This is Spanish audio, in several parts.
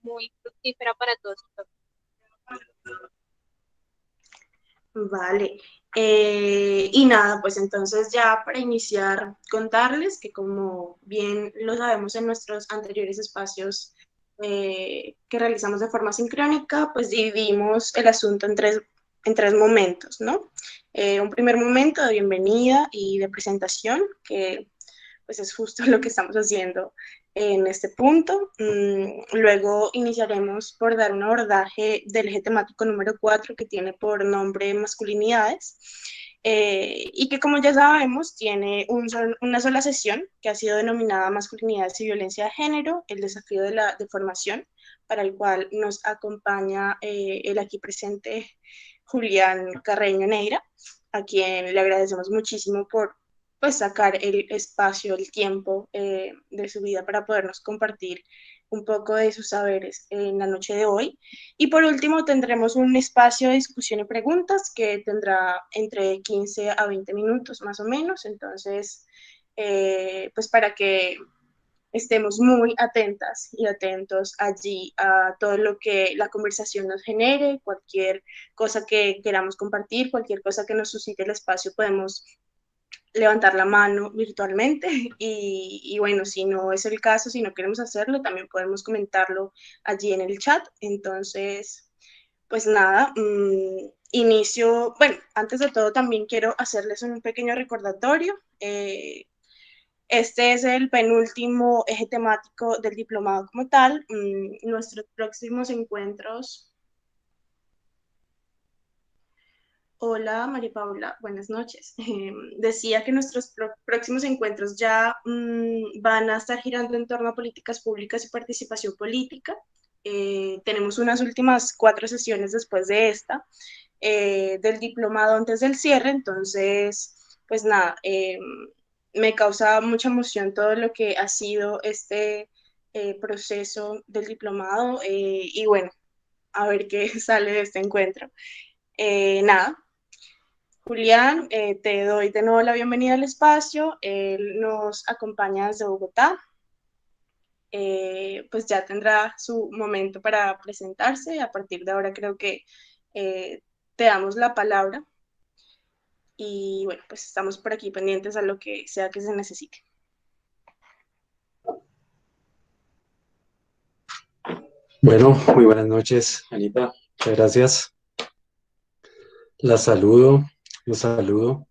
muy fructífera para todos y todas. Vale. Y nada, pues entonces ya para iniciar, contarles que como bien lo sabemos en nuestros anteriores espacios que realizamos de forma sincrónica, pues dividimos el asunto en tres momentos, ¿no? Un primer momento de bienvenida y de presentación, que pues es justo lo que estamos haciendo en este punto. Luego iniciaremos por dar un abordaje del eje temático número 4 que tiene por nombre masculinidades y que como ya sabemos tiene una sola sesión que ha sido denominada masculinidades y violencia de género, el desafío de la deformación, para el cual nos acompaña el aquí presente Julián Carreño Neira, a quien le agradecemos muchísimo por pues sacar el espacio, el tiempo de su vida para podernos compartir un poco de sus saberes en la noche de hoy. Y por último tendremos un espacio de discusión y preguntas que tendrá entre 15 a 20 minutos más o menos. Entonces, pues para que estemos muy atentas y atentos allí a todo lo que la conversación nos genere, cualquier cosa que queramos compartir, cualquier cosa que nos suscite el espacio, podemos levantar la mano virtualmente y bueno, si no es el caso, si no queremos hacerlo, también podemos comentarlo allí en el chat. Entonces, pues nada, inicio, bueno, antes de todo también quiero hacerles un pequeño recordatorio. Este es el penúltimo eje temático del diplomado como tal. Nuestros próximos encuentros. Hola, María Paula, buenas noches. Decía que nuestros próximos encuentros ya van a estar girando en torno a políticas públicas y participación política. Tenemos unas últimas 4 sesiones después de esta, del diplomado antes del cierre, entonces, pues nada, me causa mucha emoción todo lo que ha sido este proceso del diplomado y bueno, a ver qué sale de este encuentro. Nada, Julián, te doy de nuevo la bienvenida al espacio. Él nos acompaña desde Bogotá. Pues ya tendrá su momento para presentarse. A partir de ahora creo que te damos la palabra y bueno, pues estamos por aquí pendientes a lo que sea que se necesite. Bueno, muy buenas noches, Anita. Muchas gracias. La saludo, los saludo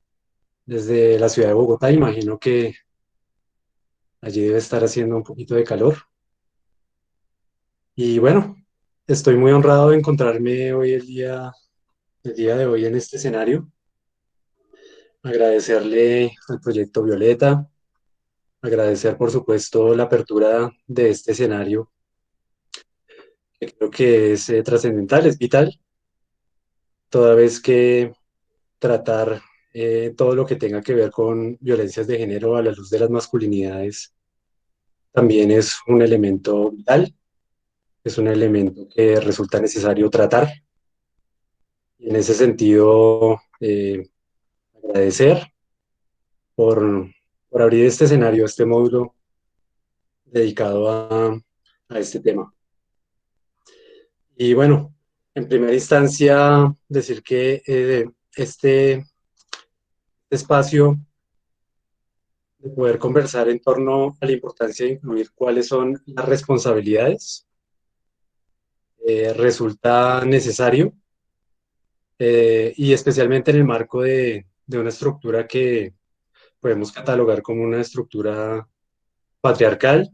desde la ciudad de Bogotá. Imagino que allí debe estar haciendo un poquito de calor. Y bueno, estoy muy honrado de encontrarme hoy el día de hoy en este escenario. Agradecerle al Proyecto Violeta, agradecer por supuesto la apertura de este escenario, que creo que es trascendental, es vital, toda vez que tratar todo lo que tenga que ver con violencias de género a la luz de las masculinidades también es un elemento vital, es un elemento que resulta necesario tratar. Y en ese sentido, agradecer por, por abrir este escenario, este módulo dedicado a este tema. Y bueno, en primera instancia, decir que este espacio de poder conversar en torno a la importancia de incluir cuáles son las responsabilidades, resulta necesario y especialmente en el marco de una estructura que podemos catalogar como una estructura patriarcal,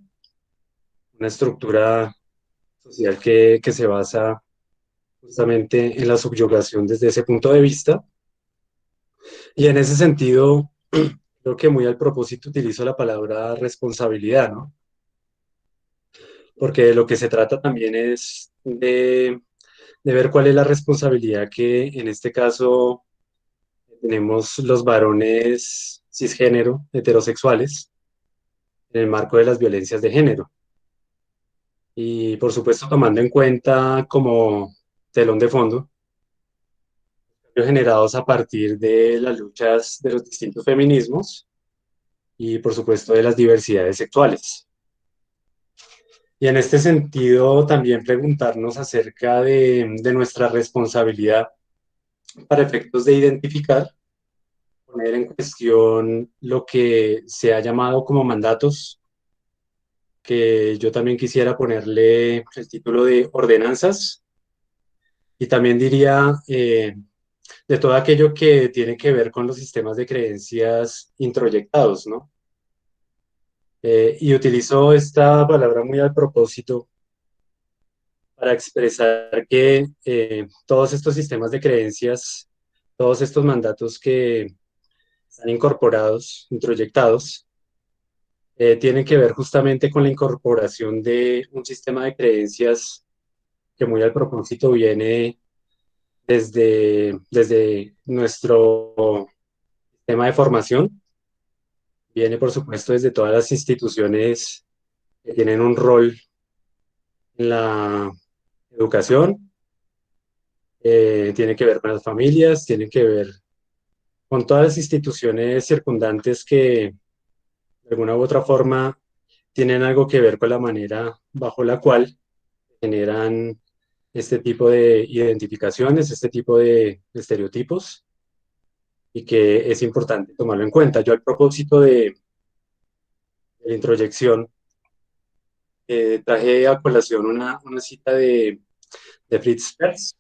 una estructura social que se basa justamente en la subyugación desde ese punto de vista. Y en ese sentido, creo que muy al propósito utilizo la palabra responsabilidad, ¿no? Porque de lo que se trata también es de ver cuál es la responsabilidad que en este caso tenemos los varones cisgénero, heterosexuales, en el marco de las violencias de género. Y por supuesto tomando en cuenta como telón de fondo los generados a partir de las luchas de los distintos feminismos y por supuesto de las diversidades sexuales. Y en este sentido, también preguntarnos acerca de nuestra responsabilidad para efectos de identificar, poner en cuestión lo que se ha llamado como mandatos, que yo también quisiera ponerle el título de ordenanzas, y también diría de todo aquello que tiene que ver con los sistemas de creencias introyectados, ¿no? Y utilizo esta palabra muy al propósito para expresar que todos estos sistemas de creencias, todos estos mandatos que están incorporados, introyectados, tienen que ver justamente con la incorporación de un sistema de creencias que muy al propósito viene desde nuestro sistema de formación, viene por supuesto desde todas las instituciones que tienen un rol en la educación, tiene que ver con las familias, tiene que ver con todas las instituciones circundantes que de alguna u otra forma tienen algo que ver con la manera bajo la cual generan este tipo de identificaciones, este tipo de estereotipos, y que es importante tomarlo en cuenta. Yo al propósito de la introyección traje a colación una cita de Fritz Perls,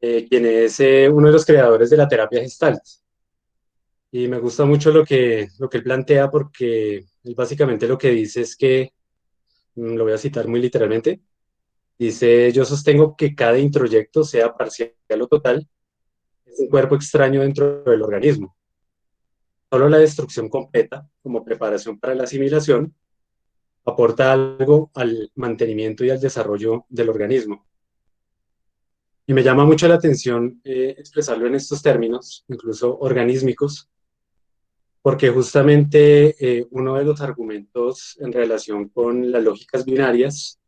quien es uno de los creadores de la terapia Gestalt. Y me gusta mucho lo que él plantea porque él básicamente lo que dice es que, lo voy a citar muy literalmente, dice, yo sostengo que cada introyecto, sea parcial o total, es un cuerpo extraño dentro del organismo. Solo la destrucción completa, como preparación para la asimilación, aporta algo al mantenimiento y al desarrollo del organismo. Y me llama mucho la atención expresarlo en estos términos, incluso organísmicos, porque justamente uno de los argumentos en relación con las lógicas binarias,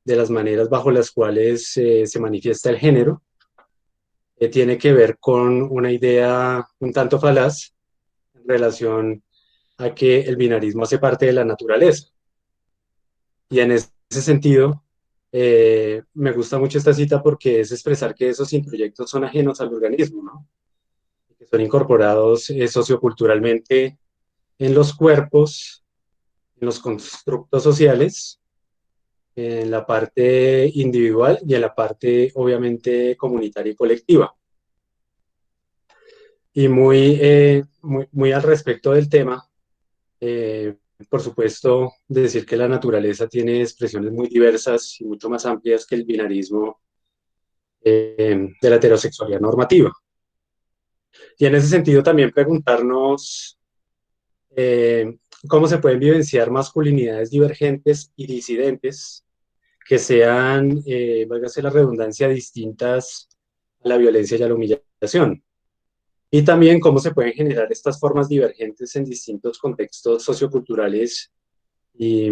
de las maneras bajo las cuales se manifiesta el género, tiene que ver con una idea un tanto falaz en relación a que el binarismo hace parte de la naturaleza. Y en ese sentido, me gusta mucho esta cita porque es expresar que esos introyectos son ajenos al organismo, ¿no? Que son incorporados socioculturalmente en los cuerpos, en los constructos sociales, en la parte individual y en la parte obviamente comunitaria y colectiva. Y muy al respecto del tema, eh, por supuesto, decir que la naturaleza tiene expresiones muy diversas y mucho más amplias que el binarismo de la heterosexualidad normativa. Y en ese sentido también preguntarnos eh, cómo se pueden vivenciar masculinidades divergentes y disidentes que sean, válgase la redundancia, distintas a la violencia y a la humillación. Y también cómo se pueden generar estas formas divergentes en distintos contextos socioculturales y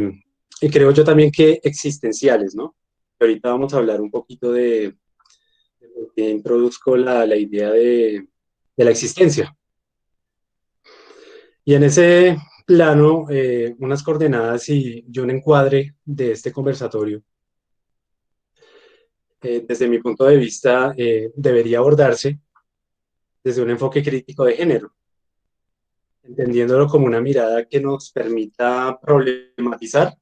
creo yo también que existenciales, ¿no? Ahorita vamos a hablar un poquito de por qué introduzco la idea de la existencia. Y en ese plano, unas coordenadas y un encuadre de este conversatorio, desde mi punto de vista, debería abordarse desde un enfoque crítico de género, entendiéndolo como una mirada que nos permita problematizar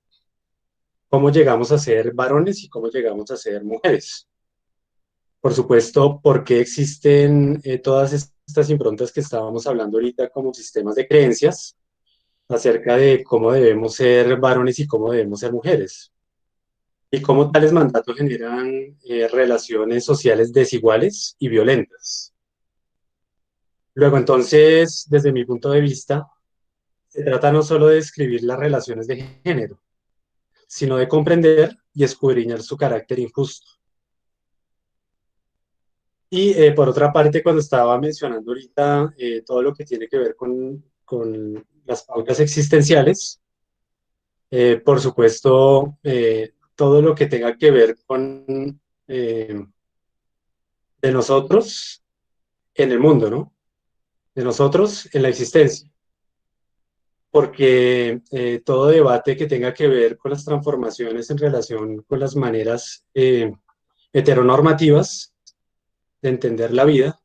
cómo llegamos a ser varones y cómo llegamos a ser mujeres. Por supuesto, por qué existen todas estas improntas que estábamos hablando ahorita como sistemas de creencias acerca de cómo debemos ser varones y cómo debemos ser mujeres. Y cómo tales mandatos generan relaciones sociales desiguales y violentas. Luego, entonces, desde mi punto de vista, se trata no solo de describir las relaciones de género, sino de comprender y escudriñar su carácter injusto. Y por otra parte, cuando estaba mencionando ahorita todo lo que tiene que ver con las pautas existenciales, por supuesto, todo lo que tenga que ver con de nosotros en el mundo, ¿no? De nosotros en la existencia. porque todo debate que tenga que ver con las transformaciones en relación con las maneras heteronormativas de entender la vida,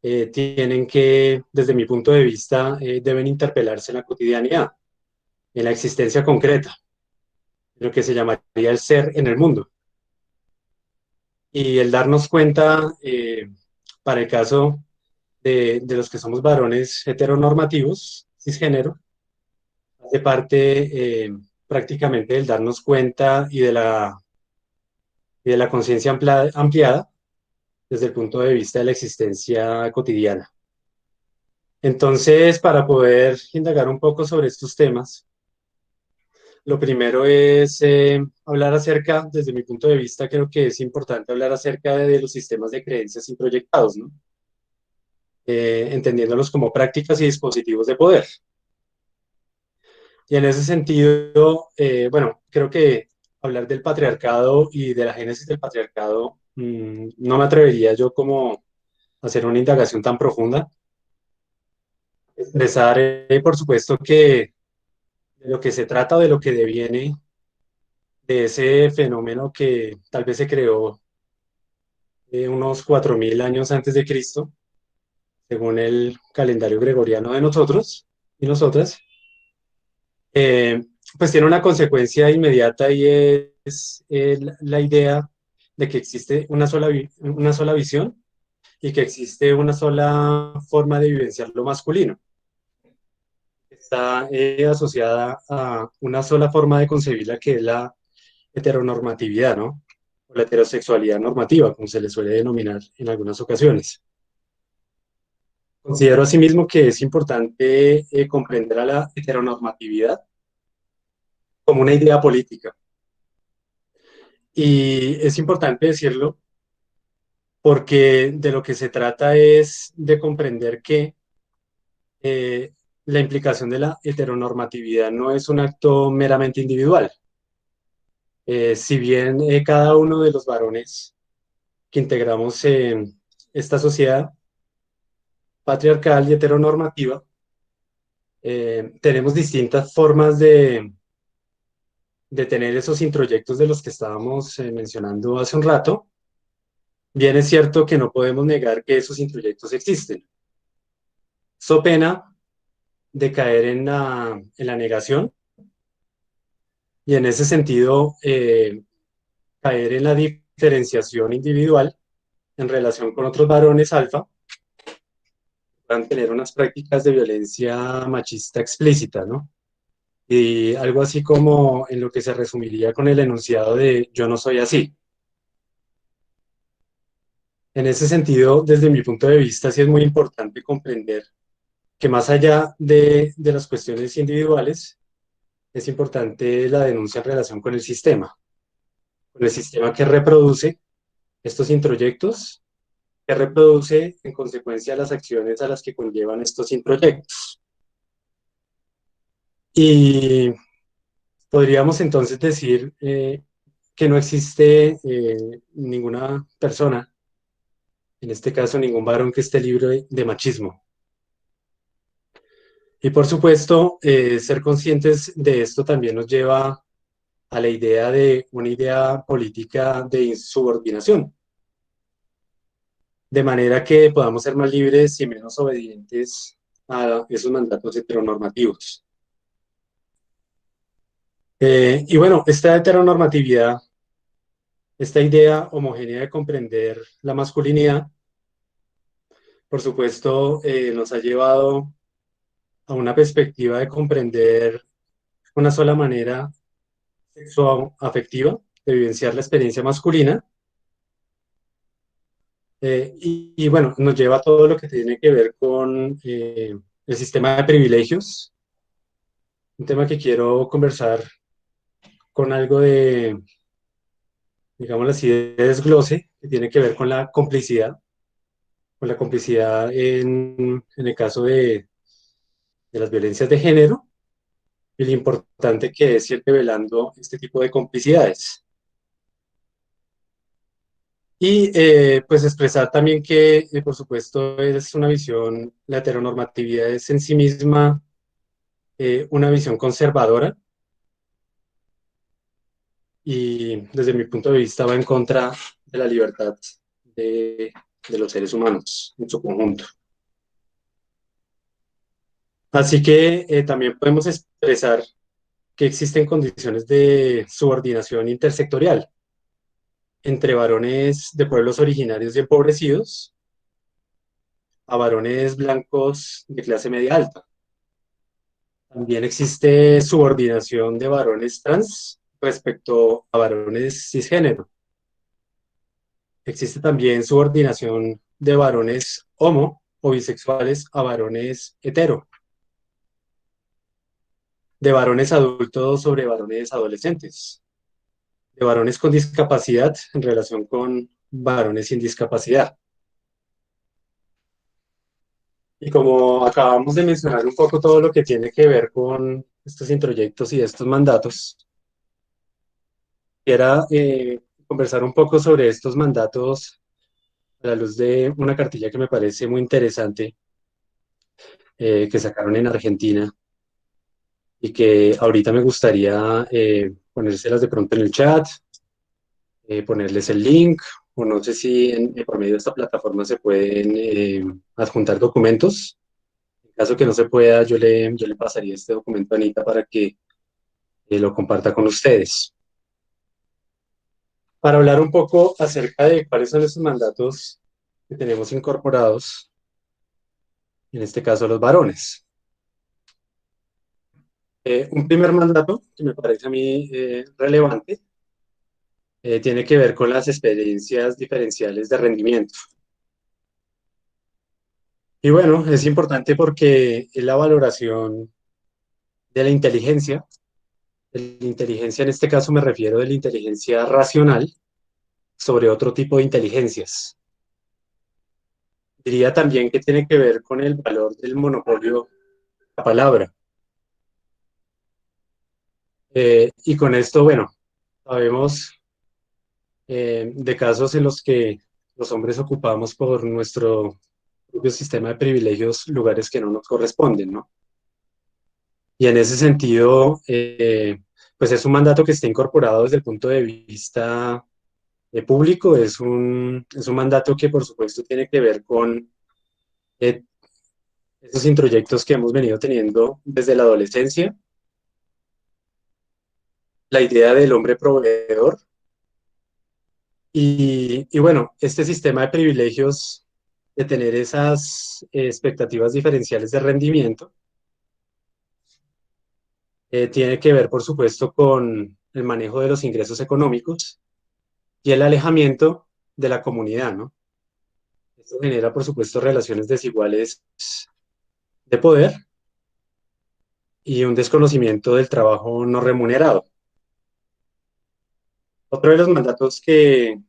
tienen que, desde mi punto de vista, deben interpelarse en la cotidianidad, en la existencia concreta, en lo que se llamaría el ser en el mundo. Y el darnos cuenta, para el caso de los que somos varones heteronormativos, cisgénero, hace parte prácticamente del darnos cuenta y de la conciencia ampliada desde el punto de vista de la existencia cotidiana. Entonces, para poder indagar un poco sobre estos temas, lo primero es hablar acerca, desde mi punto de vista, creo que es importante hablar acerca de los sistemas de creencias introyectados, ¿no? Entendiéndolos como prácticas y dispositivos de poder. Y en ese sentido, bueno, creo que hablar del patriarcado y de la génesis del patriarcado, no me atrevería yo como a hacer una indagación tan profunda. Expresar, por supuesto, que de lo que se trata o de lo que deviene de ese fenómeno que tal vez se creó unos 4.000 años antes de Cristo, según el calendario gregoriano de nosotros y nosotras, eh, pues tiene una consecuencia inmediata y es la idea de que existe una sola visión y que existe una sola forma de vivenciar lo masculino. Está asociada a una sola forma de concebirla que es la heteronormatividad, ¿no? O la heterosexualidad normativa, como se le suele denominar en algunas ocasiones. Considero asimismo que es importante comprender a la heteronormatividad como una idea política. Y es importante decirlo porque de lo que se trata es de comprender que la implicación de la heteronormatividad no es un acto meramente individual. Si bien cada uno de los varones que integramos esta sociedad patriarcal y heteronormativa, tenemos distintas formas de tener esos introyectos de los que estábamos mencionando hace un rato. Bien es cierto que no podemos negar que esos introyectos existen. So pena de caer en la negación y en ese sentido caer en la diferenciación individual en relación con otros varones alfa, puedan tener unas prácticas de violencia machista explícita, ¿no? Y algo así como en lo que se resumiría con el enunciado de yo no soy así. En ese sentido, desde mi punto de vista, sí es muy importante comprender que más allá de las cuestiones individuales, es importante la denuncia en relación con el sistema que reproduce estos introyectos, que reproduce en consecuencia las acciones a las que conllevan estos introyectos. Y podríamos entonces decir que no existe ninguna persona, en este caso ningún varón que esté libre de machismo. Y por supuesto, ser conscientes de esto también nos lleva a la idea de una idea política de insubordinación, de manera que podamos ser más libres y menos obedientes a esos mandatos heteronormativos. Y bueno, esta heteronormatividad, esta idea homogénea de comprender la masculinidad, por supuesto, nos ha llevado a una perspectiva de comprender una sola manera sexoafectiva de vivenciar la experiencia masculina. Y bueno, nos lleva a todo lo que tiene que ver con el sistema de privilegios, un tema que quiero conversar con algo de, digámoslo así, de desglose, que tiene que ver con la complicidad en el caso de las violencias de género y lo importante que es ir revelando este tipo de complicidades. Y pues expresar también que, por supuesto, es una visión, la heteronormatividad es en sí misma una visión conservadora y desde mi punto de vista va en contra de la libertad de, de los seres humanos en su conjunto. Así que también podemos expresar que existen condiciones de subordinación intersectorial entre varones de pueblos originarios y empobrecidos a varones blancos de clase media alta. También existe subordinación de varones trans respecto a varones cisgénero. Existe también subordinación de varones homo o bisexuales a varones hetero, de varones adultos sobre varones adolescentes, de varones con discapacidad en relación con varones sin discapacidad. Y como acabamos de mencionar un poco todo lo que tiene que ver con estos introyectos y estos mandatos, quisiera conversar un poco sobre estos mandatos a la luz de una cartilla que me parece muy interesante que sacaron en Argentina y que ahorita me gustaría ponérselas de pronto en el chat, ponerles el link, o no sé si por medio de esta plataforma se pueden adjuntar documentos. En caso que no se pueda, yo le pasaría este documento a Anita para que lo comparta con ustedes. Para hablar un poco acerca de cuáles son esos mandatos que tenemos incorporados, en este caso los varones. Un primer mandato que me parece a mí relevante tiene que ver con las experiencias diferenciales de rendimiento. Y bueno, es importante porque es la valoración de la inteligencia. De la inteligencia en este caso me refiero de la inteligencia racional sobre otro tipo de inteligencias. Diría también que tiene que ver con el valor del monopolio de la palabra. Y con esto, bueno, sabemos de casos en los que los hombres ocupamos por nuestro propio sistema de privilegios lugares que no nos corresponden, ¿no? Y en ese sentido, pues es un mandato que está incorporado desde el punto de vista público, es un mandato que por supuesto tiene que ver con eh, esos introyectos que hemos venido teniendo desde la adolescencia, la idea del hombre proveedor y bueno, este sistema de privilegios de tener esas expectativas diferenciales de rendimiento tiene que ver, por supuesto, con el manejo de los ingresos económicos y el alejamiento de la comunidad, ¿no? Esto genera, por supuesto, relaciones desiguales de poder y un desconocimiento del trabajo no remunerado. Otro de los mandatos que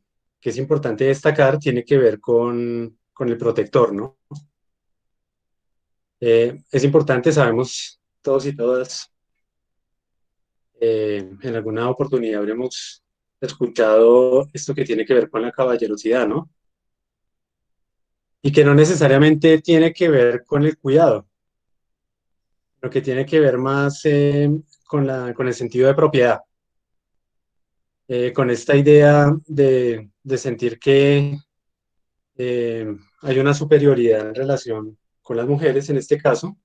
es importante destacar tiene que ver con el protector, ¿no? Es importante, sabemos todos y todas, en alguna oportunidad habremos escuchado esto que tiene que ver con la caballerosidad, ¿no? Y que no necesariamente tiene que ver con el cuidado, lo que tiene que ver más con el sentido de propiedad, con esta idea de sentir que hay una superioridad en relación con las mujeres en este caso,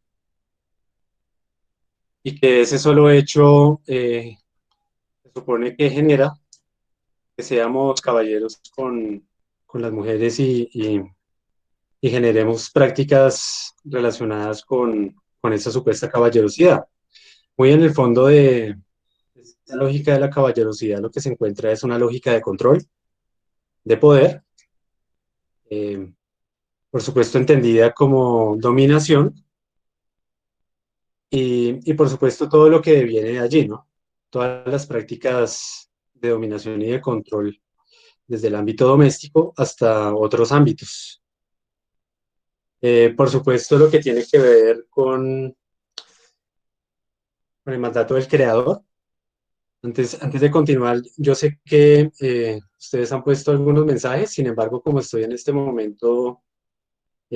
y que ese solo hecho se supone que genera que seamos caballeros con las mujeres y generemos prácticas relacionadas con esa supuesta caballerosidad. Muy en el fondo de esta lógica de la caballerosidad lo que se encuentra es una lógica de control, de poder, eh, por supuesto entendida como dominación y por supuesto todo lo que viene de allí, ¿no? Todas las prácticas de dominación y de control desde el ámbito doméstico hasta otros ámbitos. Por supuesto, lo que tiene que ver con el mandato del creador. Antes de continuar, yo sé que ustedes han puesto algunos mensajes, sin embargo, como estoy en este momento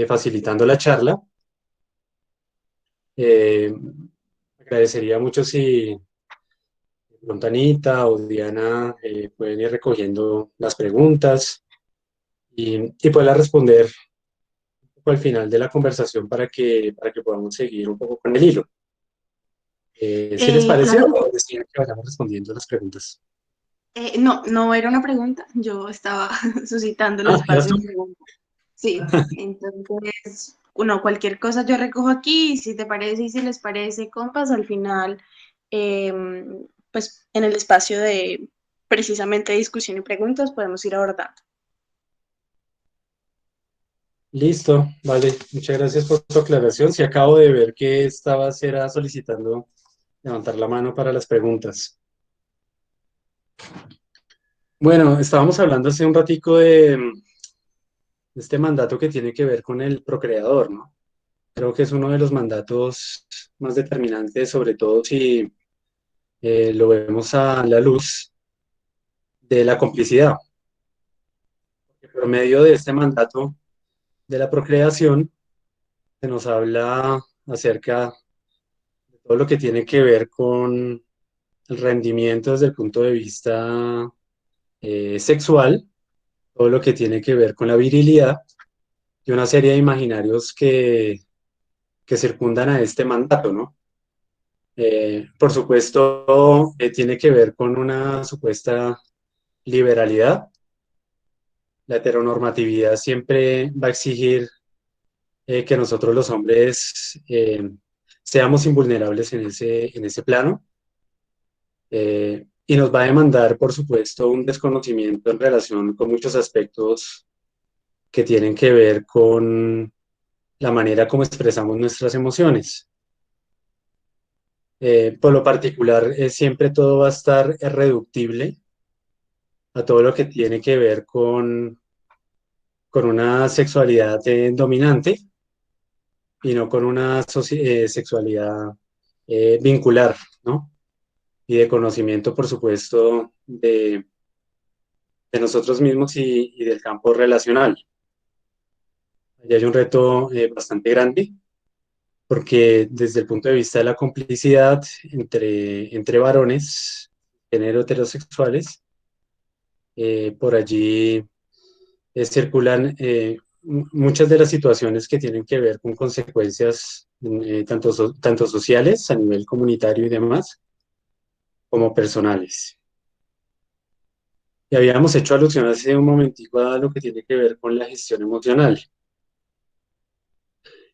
facilitando la charla, eh, agradecería mucho si de pronto Anita o Diana pueden ir recogiendo las preguntas y poderlas responder un poco al final de la conversación para que podamos seguir un poco con el hilo. ¿Sí les parece Claro, o decían que vayamos respondiendo las preguntas? no, no era una pregunta, yo estaba suscitando el Ah, ¿eras espacio tú? de pregunta. Sí, entonces, uno, cualquier cosa yo recojo aquí, si te parece y si les parece, compas, al final, pues en el espacio de precisamente discusión y preguntas podemos ir abordando. Listo, vale. Muchas gracias por tu aclaración. Sí, acabo de ver que estabas era solicitando levantar la mano para las preguntas. Bueno, estábamos hablando hace un ratico de este mandato que tiene que ver con el procreador, ¿no? Creo que es uno de los mandatos más determinantes, sobre todo si lo vemos a la luz de la complicidad. Por medio de este mandato de la procreación, se nos habla acerca de todo lo que tiene que ver con el rendimiento desde el punto de vista sexual, todo lo que tiene que ver con la virilidad y una serie de imaginarios que circundan a este mandato, ¿no? Por supuesto, tiene que ver con una supuesta liberalidad. La heteronormatividad siempre va a exigir que nosotros los hombres seamos invulnerables en ese plano y nos va a demandar, por supuesto, un desconocimiento en relación con muchos aspectos que tienen que ver con la manera como expresamos nuestras emociones. Por lo particular, siempre todo va a estar reductible a todo lo que tiene que ver con una sexualidad dominante y no con una sexualidad vincular, ¿no? Y de conocimiento, por supuesto, de nosotros mismos y del campo relacional. Allí hay un reto bastante grande, porque desde el punto de vista de la complicidad entre varones, género heterosexuales, por allí circulan muchas de las situaciones que tienen que ver con consecuencias tanto sociales a nivel comunitario y demás, como personales. Y habíamos hecho alusión hace un momentico a lo que tiene que ver con la gestión emocional.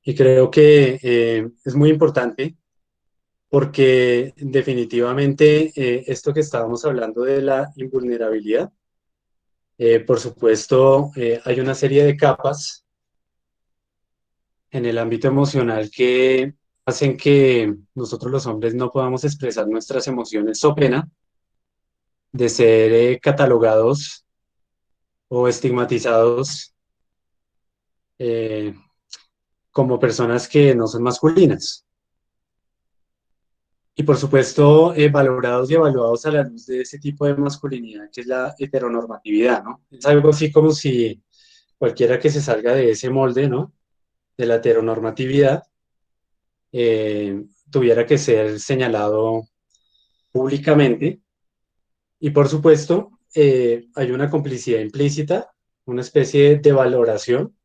Y creo que es muy importante porque definitivamente esto que estábamos hablando de la invulnerabilidad, por supuesto, hay una serie de capas en el ámbito emocional que hacen que nosotros los hombres no podamos expresar nuestras emociones so pena de ser catalogados o estigmatizados eh, como personas que no son masculinas. Y por supuesto, valorados y evaluados a la luz de ese tipo de masculinidad que es la heteronormatividad, ¿no? Es algo así como si cualquiera que se salga de ese molde, ¿no? De la heteronormatividad, tuviera que ser señalado públicamente. Y por supuesto, hay una complicidad implícita, una especie de valoración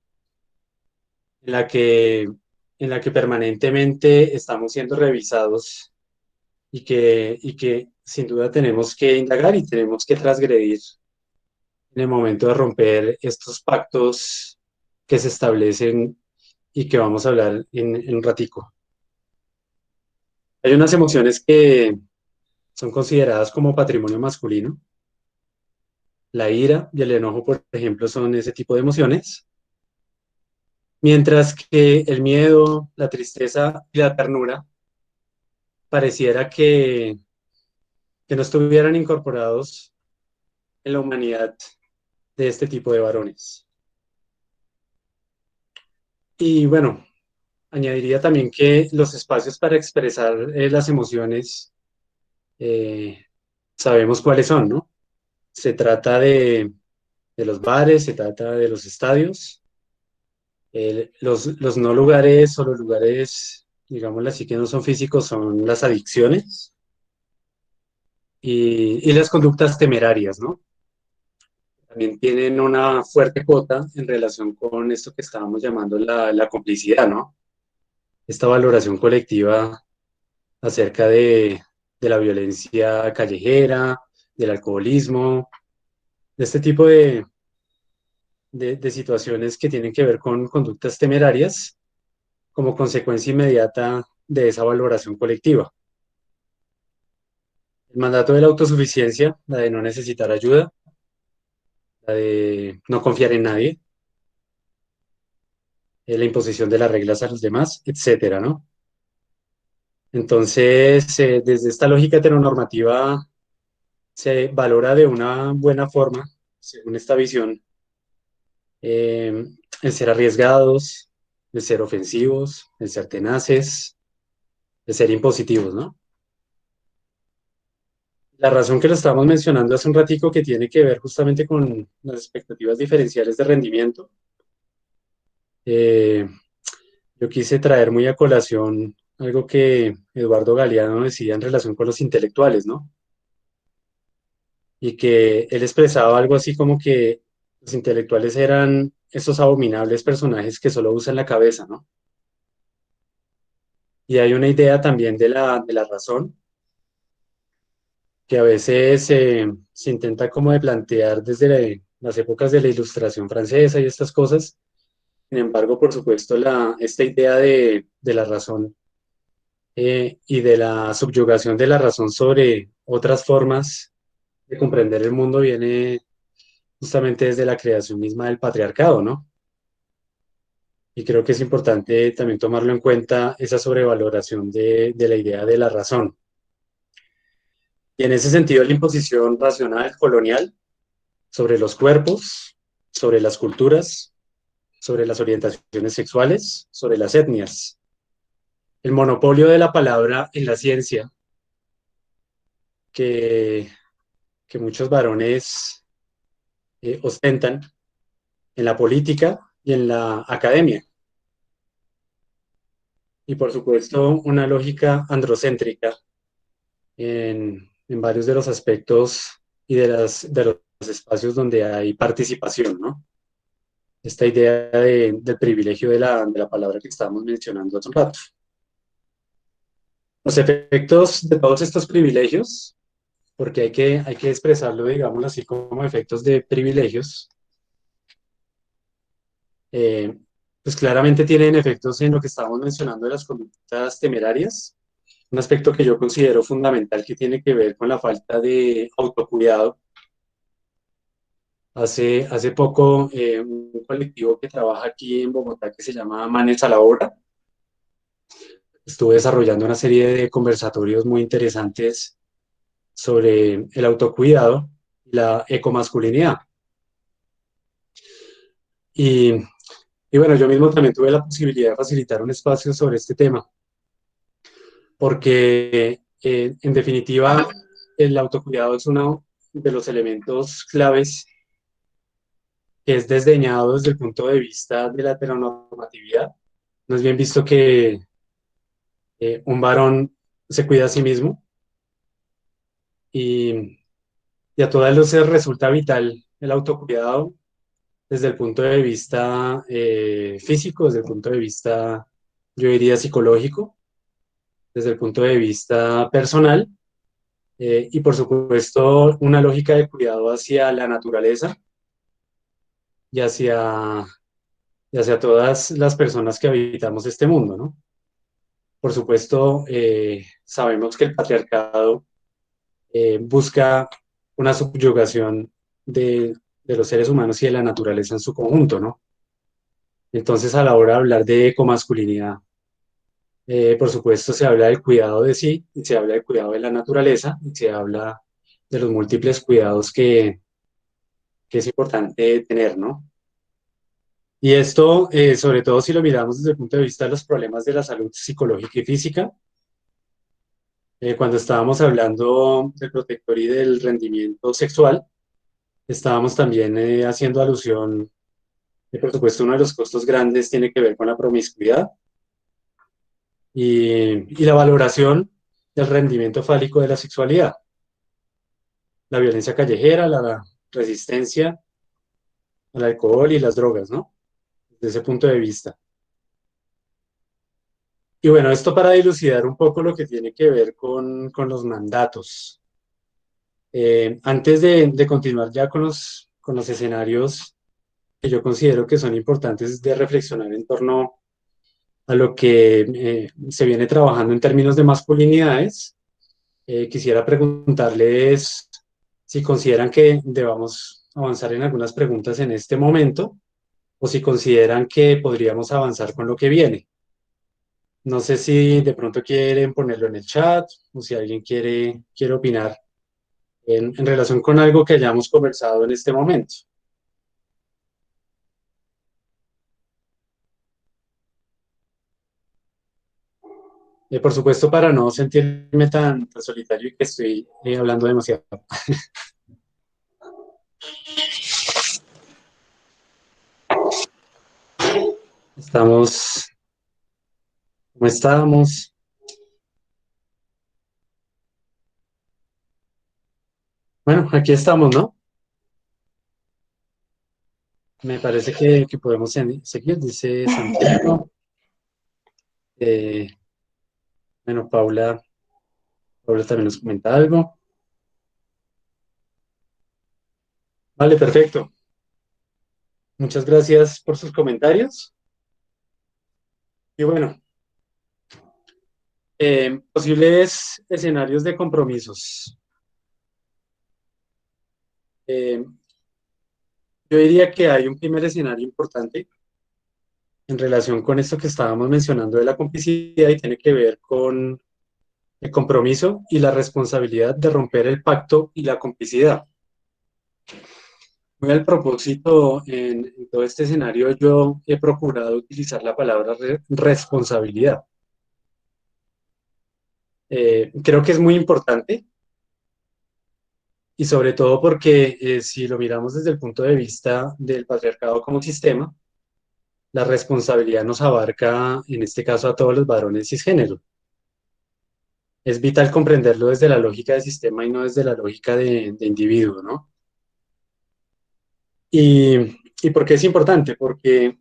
en en la que permanentemente estamos siendo revisados y que sin duda tenemos que indagar y tenemos que transgredir en el momento de romper estos pactos que se establecen y que vamos a hablar en un ratico. Hay unas emociones que son consideradas como patrimonio masculino. La ira y el enojo, por ejemplo, son ese tipo de emociones, mientras que el miedo, la tristeza y la ternura pareciera que no estuvieran incorporados en la humanidad de este tipo de varones. Y bueno, añadiría también que los espacios para expresar las emociones eh, sabemos cuáles son, ¿no? Se trata de los bares, se trata de los estadios, los no lugares o los lugares digámoslo así, que no son físicos, son las adicciones y las conductas temerarias, ¿no? También tienen una fuerte cuota en relación con esto que estábamos llamando la complicidad, ¿no? Esta valoración colectiva acerca de la violencia callejera, del alcoholismo, de este tipo de situaciones que tienen que ver con conductas temerarias como consecuencia inmediata de esa valoración colectiva. El mandato de la autosuficiencia, la de no necesitar ayuda, la de no confiar en nadie, la imposición de las reglas a los demás, etcétera, ¿no? Entonces, desde esta lógica heteronormativa se valora de una buena forma, según esta visión, el ser arriesgados, el ser ofensivos, el ser tenaces, el ser impositivos, ¿no? La razón que lo estábamos mencionando hace un ratico que tiene que ver justamente con las expectativas diferenciales de rendimiento. Eh, yo quise traer muy a colación algo que Eduardo Galeano decía en relación con los intelectuales, ¿no? Y que él expresaba algo así como que los intelectuales eran esos abominables personajes que solo usan la cabeza, ¿no? Y hay una idea también de la razón que a veces se intenta como de plantear desde las épocas de la Ilustración francesa y estas cosas. Sin embargo, por supuesto, esta idea de la razón y de la subyugación de la razón sobre otras formas de comprender el mundo viene justamente desde la creación misma del patriarcado, ¿no? Y creo que es importante también tomarlo en cuenta esa sobrevaloración de la idea de la razón. Y en ese sentido, la imposición racional colonial sobre los cuerpos, sobre las culturas, sobre las orientaciones sexuales, sobre las etnias. El monopolio de la palabra en la ciencia, que, que muchos varones ostentan en la política y en la academia. Y por supuesto, una lógica androcéntrica en varios de los aspectos y de los espacios donde hay participación, ¿no? Esta idea del privilegio de la palabra que estábamos mencionando hace un rato. Los efectos de todos estos privilegios, porque hay que expresarlo, digamos así, como efectos de privilegios, eh, pues claramente tienen efectos en lo que estábamos mencionando de las conductas temerarias, un aspecto que yo considero fundamental que tiene que ver con la falta de autocuidado. Hace poco, un colectivo que trabaja aquí en Bogotá que se llama Manes a la Obra, estuve desarrollando una serie de conversatorios muy interesantes sobre el autocuidado y la ecomasculinidad. Y, y bueno, yo mismo también tuve la posibilidad de facilitar un espacio sobre este tema, porque en definitiva el autocuidado es uno de los elementos claves que es desdeñado desde el punto de vista de la heteronormatividad. No es bien visto que un varón se cuida a sí mismo y, y a todas luces resulta vital el autocuidado desde el punto de vista físico, desde el punto de vista, yo diría, psicológico, desde el punto de vista personal y por supuesto una lógica de cuidado hacia la naturaleza y y hacia todas las personas que habitamos este mundo, ¿no? Por supuesto, sabemos que el patriarcado busca una subyugación de los seres humanos y de la naturaleza en su conjunto, ¿no? Entonces, a la hora de hablar de ecomasculinidad, por supuesto, se habla del cuidado de sí, y se habla del cuidado de la naturaleza, y se habla de los múltiples cuidados que es importante tener, ¿no? Y esto, sobre todo si lo miramos desde el punto de vista de los problemas de la salud psicológica y física, cuando estábamos hablando del protector y del rendimiento sexual, estábamos también haciendo alusión, por supuesto, uno de los costos grandes tiene que ver con la promiscuidad, y la valoración del rendimiento fálico de la sexualidad, la violencia callejera, la resistencia al alcohol y las drogas, ¿no? Desde ese punto de vista. Y bueno, esto para dilucidar un poco lo que tiene que ver con los mandatos. Antes de continuar ya con los escenarios que yo considero que son importantes de reflexionar en torno a lo que se viene trabajando en términos de masculinidades, quisiera preguntarles si consideran que debamos avanzar en algunas preguntas en este momento o si consideran que podríamos avanzar con lo que viene. No sé si de pronto quieren ponerlo en el chat o si alguien quiere opinar en relación con algo que hayamos conversado en este momento. Por supuesto, para no sentirme tan solitario y que estoy hablando demasiado. Estamos, ¿cómo estábamos? Bueno, aquí estamos, ¿no? Me parece que podemos seguir, dice Santiago. Eh, bueno, Paula también nos comenta algo. Vale, perfecto. Muchas gracias por sus comentarios. Y bueno, posibles escenarios de compromisos. Eh, yo diría que hay un primer escenario importante en relación con esto que estábamos mencionando de la complicidad y tiene que ver con el compromiso y la responsabilidad de romper el pacto y la complicidad. Muy al propósito, en todo este escenario yo he procurado utilizar la palabra responsabilidad. Creo que es muy importante y sobre todo porque si lo miramos desde el punto de vista del patriarcado como sistema, la responsabilidad nos abarca, en este caso, a todos los varones cisgénero. Es vital comprenderlo desde la lógica de sistema y no desde la lógica de individuo, ¿no? ¿Y, y por qué es importante? Porque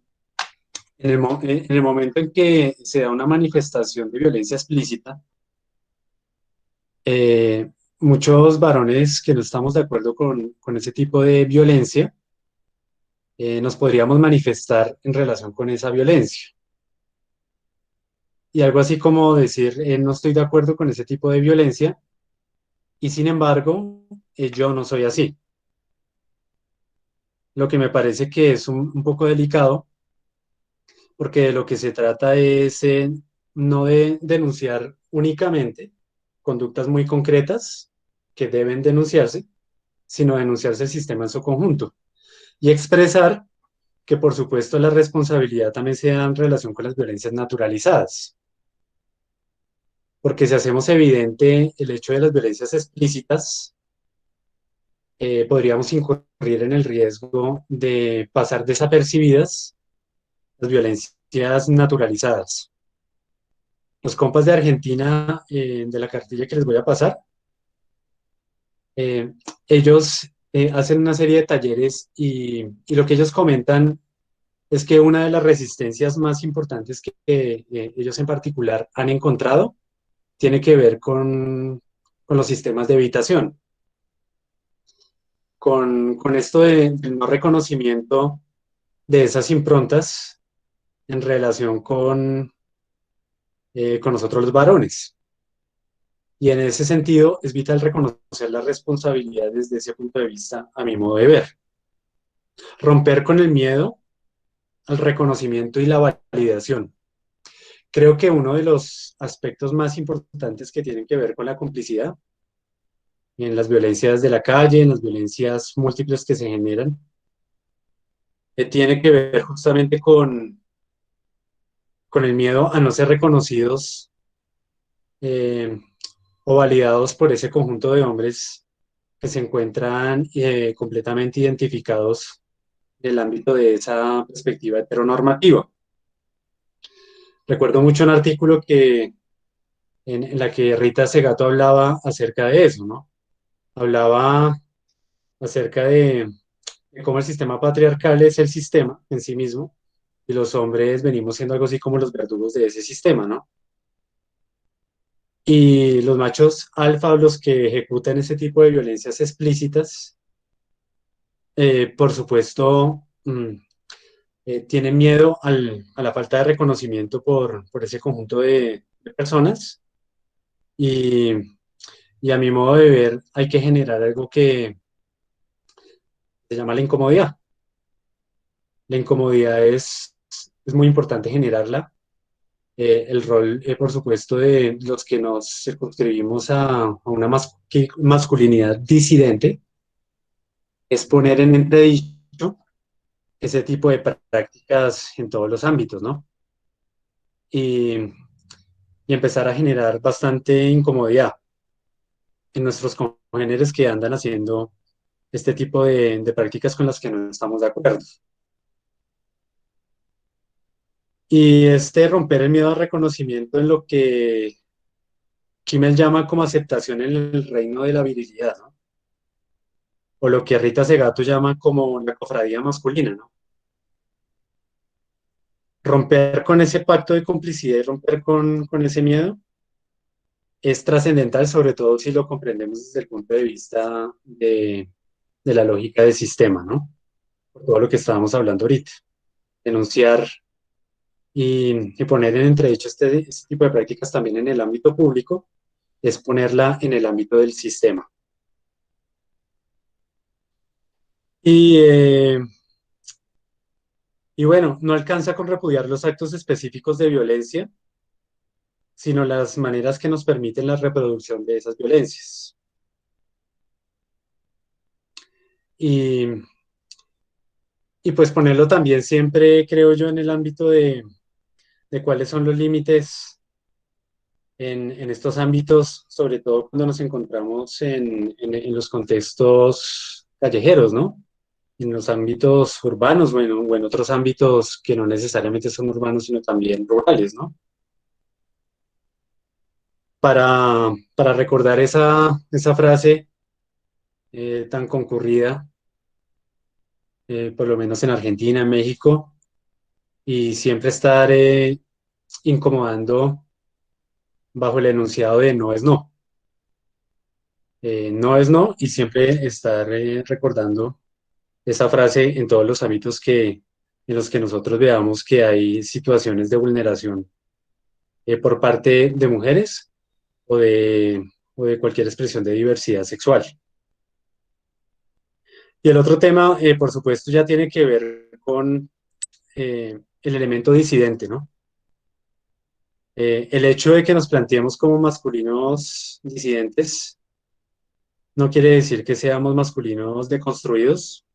en el momento en que se da una manifestación de violencia explícita, muchos varones que no estamos de acuerdo con ese tipo de violencia, nos podríamos manifestar en relación con esa violencia. Y algo así como decir, no estoy de acuerdo con ese tipo de violencia y sin embargo, yo no soy así. Lo que me parece que es un poco delicado porque de lo que se trata es no de denunciar únicamente conductas muy concretas que deben denunciarse, sino denunciarse el sistema en su conjunto y expresar que, por supuesto, la responsabilidad también se da en relación con las violencias naturalizadas. Porque si hacemos evidente el hecho de las violencias explícitas, podríamos incurrir en el riesgo de pasar desapercibidas las violencias naturalizadas. Los compas de Argentina, de la cartilla que les voy a pasar, eh, ellos hacen una serie de talleres y lo que ellos comentan es que una de las resistencias más importantes que ellos en particular han encontrado tiene que ver con los sistemas de evitación, con esto del no reconocimiento de esas improntas en relación con nosotros los varones. Y en ese sentido es vital reconocer la responsabilidad desde ese punto de vista, a mi modo de ver. Romper con el miedo al reconocimiento y la validación. Creo que uno de los aspectos más importantes que tienen que ver con la complicidad en las violencias de la calle, en las violencias múltiples que se generan, tiene que ver justamente con el miedo a no ser reconocidos eh, o validados por ese conjunto de hombres que se encuentran completamente identificados en el ámbito de esa perspectiva heteronormativa. Recuerdo mucho un artículo en la que Rita Segato hablaba acerca de eso, ¿no? Hablaba acerca de cómo el sistema patriarcal es el sistema en sí mismo y los hombres venimos siendo algo así como los verdugos de ese sistema, ¿no? Y los machos alfa, los que ejecutan ese tipo de violencias explícitas, por supuesto, tienen miedo a la falta de reconocimiento por ese conjunto de personas y, y a mi modo de ver hay que generar algo que se llama la incomodidad. La incomodidad es muy importante generarla. El rol, por supuesto, de los que nos circunscribimos a una masculinidad disidente es poner en entredicho ese tipo de prácticas en todos los ámbitos, ¿no? Y, y empezar a generar bastante incomodidad en nuestros congéneres que andan haciendo este tipo de prácticas con las que no estamos de acuerdo. Y este romper el miedo al reconocimiento en lo que Kimmel llama como aceptación en el reino de la virilidad, ¿no? O lo que Rita Segato llama como la cofradía masculina, ¿no? Romper con ese pacto de complicidad y romper con ese miedo es trascendental, sobre todo si lo comprendemos desde el punto de vista de la lógica del sistema, ¿no? Por todo lo que estábamos hablando ahorita. Denunciar y poner en entredicho este tipo de prácticas también en el ámbito público es ponerla en el ámbito del sistema. Y, eh, y bueno, no alcanza con repudiar los actos específicos de violencia, sino las maneras que nos permiten la reproducción de esas violencias. Y, y pues ponerlo también siempre, creo yo, en el ámbito de cuáles son los límites en estos ámbitos, sobre todo cuando nos encontramos en los contextos callejeros, ¿no? En los ámbitos urbanos, bueno, o en otros ámbitos que no necesariamente son urbanos, sino también rurales, ¿no? Para recordar esa frase tan concurrida, por lo menos en Argentina, en México, y siempre estar incomodando bajo el enunciado de no es no. No es no, y siempre estar recordando esa frase en todos los ámbitos en los que nosotros veamos que hay situaciones de vulneración por parte de mujeres o o de cualquier expresión de diversidad sexual. Y el otro tema, por supuesto, ya tiene que ver con el elemento disidente, ¿no? El hecho de que nos planteemos como masculinos disidentes no quiere decir que seamos masculinos deconstruidos,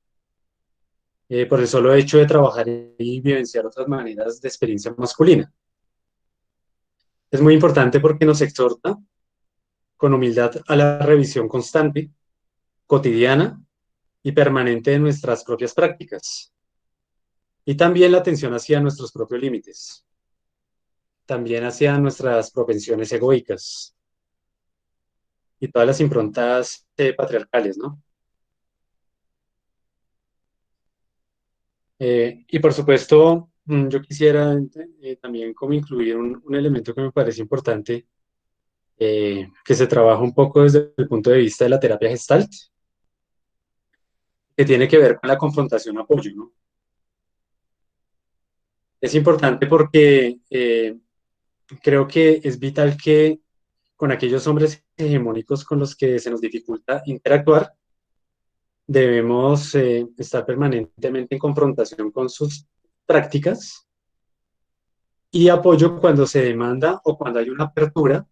por el solo hecho de trabajar y vivenciar otras maneras de experiencia masculina. Es muy importante porque nos exhorta con humildad a la revisión constante, cotidiana y permanente de nuestras propias prácticas. Y también la atención hacia nuestros propios límites, también hacia nuestras propensiones egoicas y todas las improntas patriarcales, ¿no? Y por supuesto, yo quisiera también como incluir un elemento que me parece importante, que se trabaja un poco desde el punto de vista de la terapia Gestalt, que tiene que ver con la confrontación-apoyo, ¿no? Es importante porque creo que es vital que con aquellos hombres hegemónicos con los que se nos dificulta interactuar, debemos estar permanentemente en confrontación con sus prácticas y apoyo cuando se demanda o cuando hay una apertura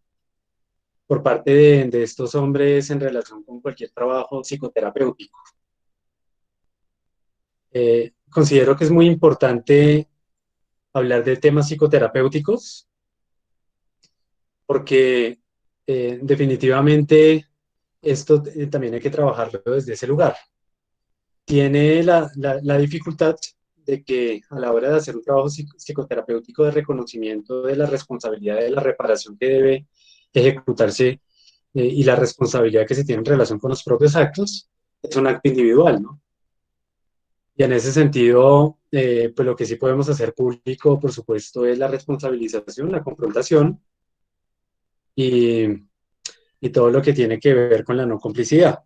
por parte de estos hombres en relación con cualquier trabajo psicoterapéutico. Considero que es muy importante hablar de temas psicoterapéuticos porque definitivamente esto también hay que trabajarlo desde ese lugar. Tiene la dificultad de que a la hora de hacer un trabajo psicoterapéutico de reconocimiento de la responsabilidad de la reparación que debe ejecutarse y la responsabilidad que se tiene en relación con los propios actos, es un acto individual, ¿no? Y en ese sentido, pues lo que sí podemos hacer público, por supuesto, es la responsabilización, la confrontación y, y todo lo que tiene que ver con la no complicidad.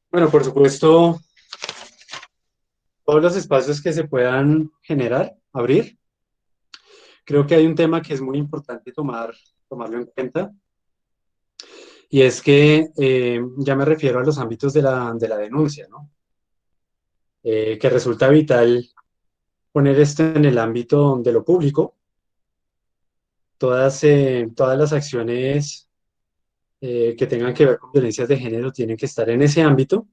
Bueno, por supuesto, todos los espacios que se puedan generar, abrir. Creo que hay un tema que es muy importante tomarlo en cuenta, y es que ya me refiero a los ámbitos de la denuncia, ¿no? Que resulta vital poner esto en el ámbito de lo público. Todas las acciones que tengan que ver con violencias de género tienen que estar en ese ámbito.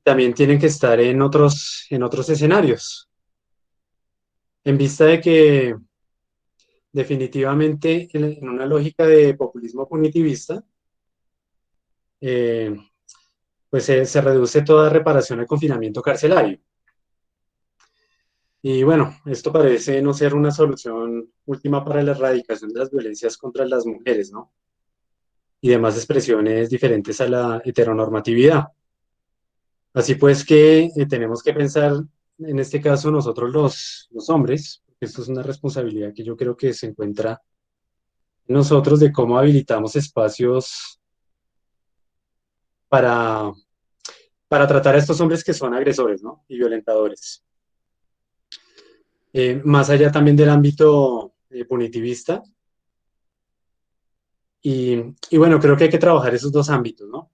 También tienen que estar en otros escenarios, en vista de que definitivamente en una lógica de populismo punitivista, eh, pues se reduce toda reparación al confinamiento carcelario. Y bueno, esto parece no ser una solución última para la erradicación de las violencias contra las mujeres, ¿no? Y demás expresiones diferentes a la heteronormatividad. Así pues que tenemos que pensar, en este caso, nosotros los hombres, porque esto es una responsabilidad que yo creo que se encuentra en nosotros, de cómo habilitamos espacios para, para tratar a estos hombres que son agresores, ¿no? Y violentadores. Más allá también del ámbito punitivista. Y bueno, creo que hay que trabajar esos dos ámbitos, ¿no?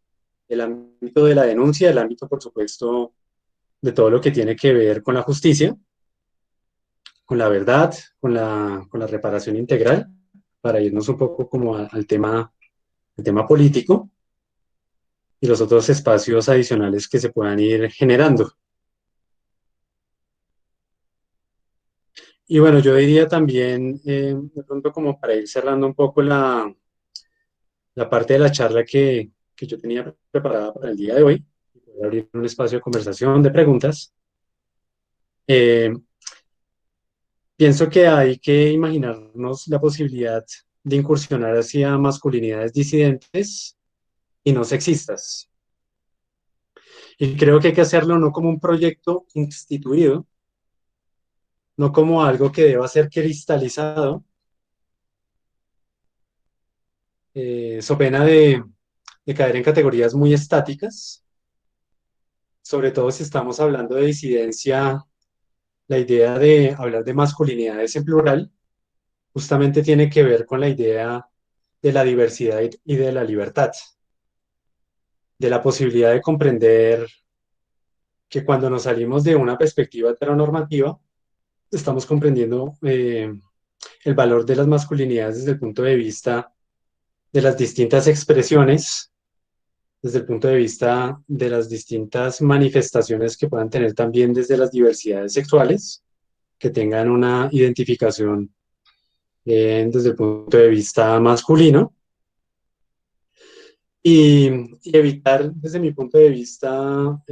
El ámbito de la denuncia, el ámbito, por supuesto, de todo lo que tiene que ver con la justicia, con la verdad, con la reparación integral, para irnos un poco como al tema político y los otros espacios adicionales que se puedan ir generando. Y bueno, yo diría también, de pronto como para ir cerrando un poco la parte de la charla que yo tenía preparada para el día de hoy, voy a abrir un espacio de conversación, de preguntas. eh, Pienso que hay que imaginarnos la posibilidad de incursionar hacia masculinidades disidentes y no sexistas. Y creo que hay que hacerlo no como un proyecto instituido, no como algo que deba ser cristalizado, so pena de caer en categorías muy estáticas, sobre todo si estamos hablando de disidencia. La idea de hablar de masculinidades en plural justamente tiene que ver con la idea de la diversidad y de la libertad, de la posibilidad de comprender que cuando nos salimos de una perspectiva heteronormativa, estamos comprendiendo el valor de las masculinidades desde el punto de vista de las distintas expresiones, desde el punto de vista de las distintas manifestaciones que puedan tener también desde las diversidades sexuales, que tengan una identificación desde el punto de vista masculino, y evitar, desde mi punto de vista,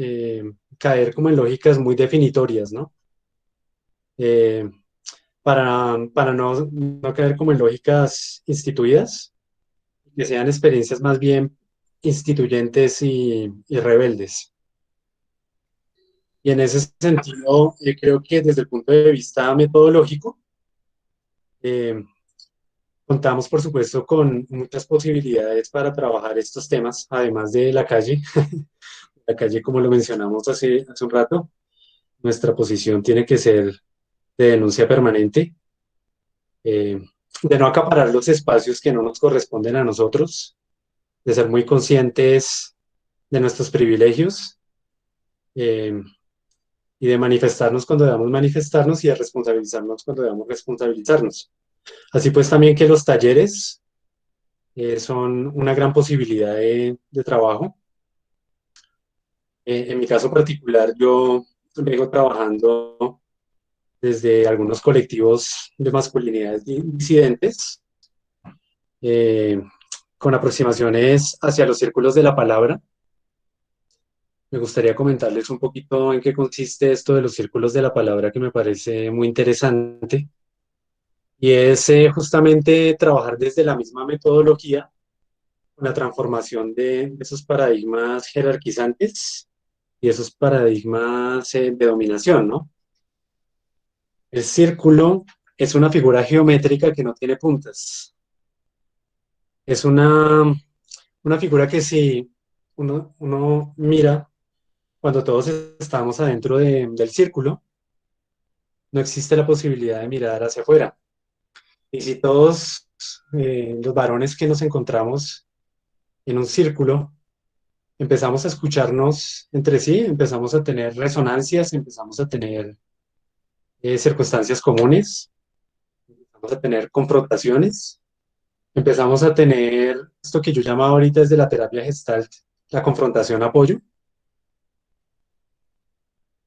caer como en lógicas muy definitorias, ¿no? Eh, para no caer como en lógicas instituidas, que sean experiencias más bien instituyentes y rebeldes. Y en ese sentido, creo que desde el punto de vista metodológico, eh, contamos, por supuesto, con muchas posibilidades para trabajar estos temas, además de la calle. La calle, como lo mencionamos hace un rato, nuestra posición tiene que ser de denuncia permanente, eh, de no acaparar los espacios que no nos corresponden a nosotros, de ser muy conscientes de nuestros privilegios, eh, y de manifestarnos cuando debamos manifestarnos y de responsabilizarnos cuando debamos responsabilizarnos. Así pues también que los talleres son una gran posibilidad de trabajo. En mi caso particular, yo vengo trabajando desde algunos colectivos de masculinidades disidentes, eh, con aproximaciones hacia los círculos de la palabra. Me gustaría comentarles un poquito en qué consiste esto de los círculos de la palabra que me parece muy interesante. Y es justamente trabajar desde la misma metodología con la transformación de esos paradigmas jerarquizantes y esos paradigmas de dominación, ¿no? El círculo es una figura geométrica que no tiene puntas. Es una figura que si uno mira cuando todos estamos adentro del círculo, no existe la posibilidad de mirar hacia afuera. Y si todos los varones que nos encontramos en un círculo empezamos a escucharnos entre sí, empezamos a tener resonancias, empezamos a tener circunstancias comunes, empezamos a tener confrontaciones, empezamos a tener esto que yo llamaba ahorita desde la terapia Gestalt, la confrontación-apoyo,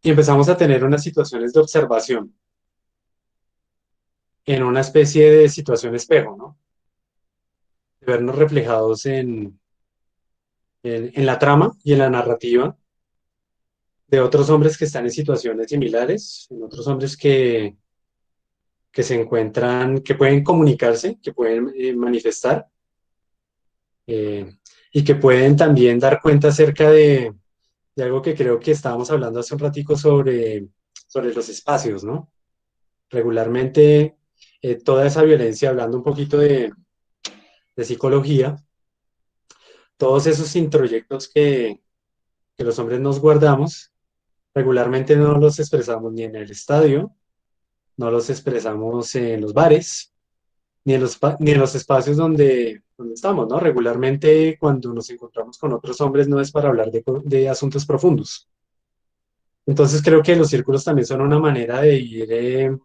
y empezamos a tener unas situaciones de observación en una especie de situación espejo, ¿no? De vernos reflejados en la trama y en la narrativa de otros hombres que están en situaciones similares, en otros hombres que se encuentran, que pueden comunicarse, que pueden manifestar eh, y que pueden también dar cuenta acerca de algo que creo que estábamos hablando hace un ratico sobre los espacios, ¿no? Regularmente toda esa violencia, hablando un poquito de psicología, todos esos introyectos que los hombres nos guardamos, regularmente no los expresamos ni en el estadio, no los expresamos en los bares, ni en los espacios donde estamos, ¿no? Regularmente cuando nos encontramos con otros hombres no es para hablar de asuntos profundos. Entonces creo que los círculos también son una manera de ir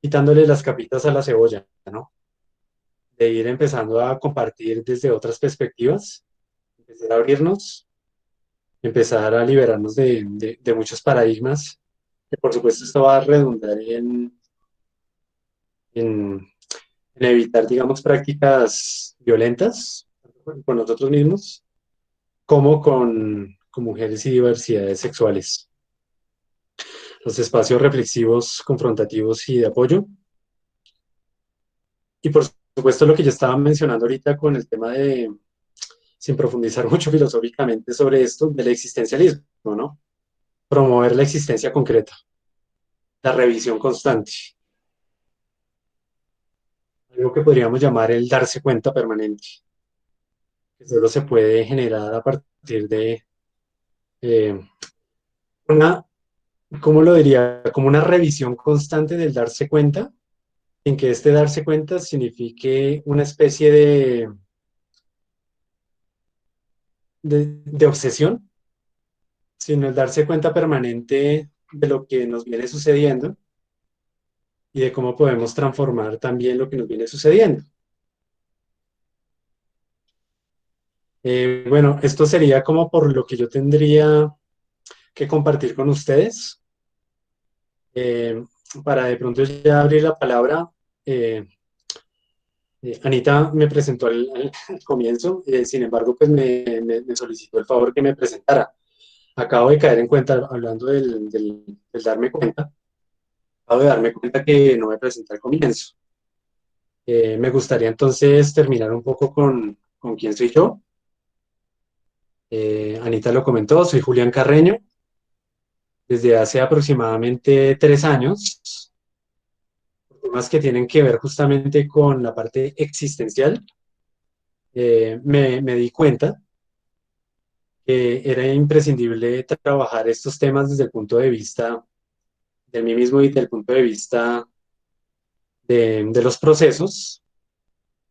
quitándole las capitas a la cebolla, ¿no? De ir empezando a compartir desde otras perspectivas, empezar a abrirnos, empezar a liberarnos de muchos paradigmas, que por supuesto esto va a redundar en, en evitar, digamos, prácticas violentas con nosotros mismos, como con mujeres y diversidades sexuales. Los espacios reflexivos, confrontativos y de apoyo. Y por supuesto lo que yo estaba mencionando ahorita con el tema de, sin profundizar mucho filosóficamente sobre esto, del existencialismo, ¿no? Promover la existencia concreta, la revisión constante, algo que podríamos llamar el darse cuenta permanente, que solo se puede generar a partir de eh, una, ¿cómo lo diría? Como una revisión constante del darse cuenta, en que este darse cuenta signifique una especie de obsesión, sino el darse cuenta permanente de lo que nos viene sucediendo y de cómo podemos transformar también lo que nos viene sucediendo. Bueno, esto sería como por lo que yo tendría que compartir con ustedes. Eh, para de pronto ya abrir la palabra, eh, Anita me presentó al comienzo, sin embargo, pues me solicitó el favor que me presentara. Acabo de caer en cuenta, hablando del darme cuenta, acabo de darme cuenta que no me presenté al comienzo. Me gustaría entonces terminar un poco con quién soy yo. Anita lo comentó, soy Julián Carreño. Desde hace aproximadamente 3 años, temas que tienen que ver justamente con la parte existencial, me di cuenta que era imprescindible trabajar estos temas desde el punto de vista de mí mismo y del punto de vista de los procesos.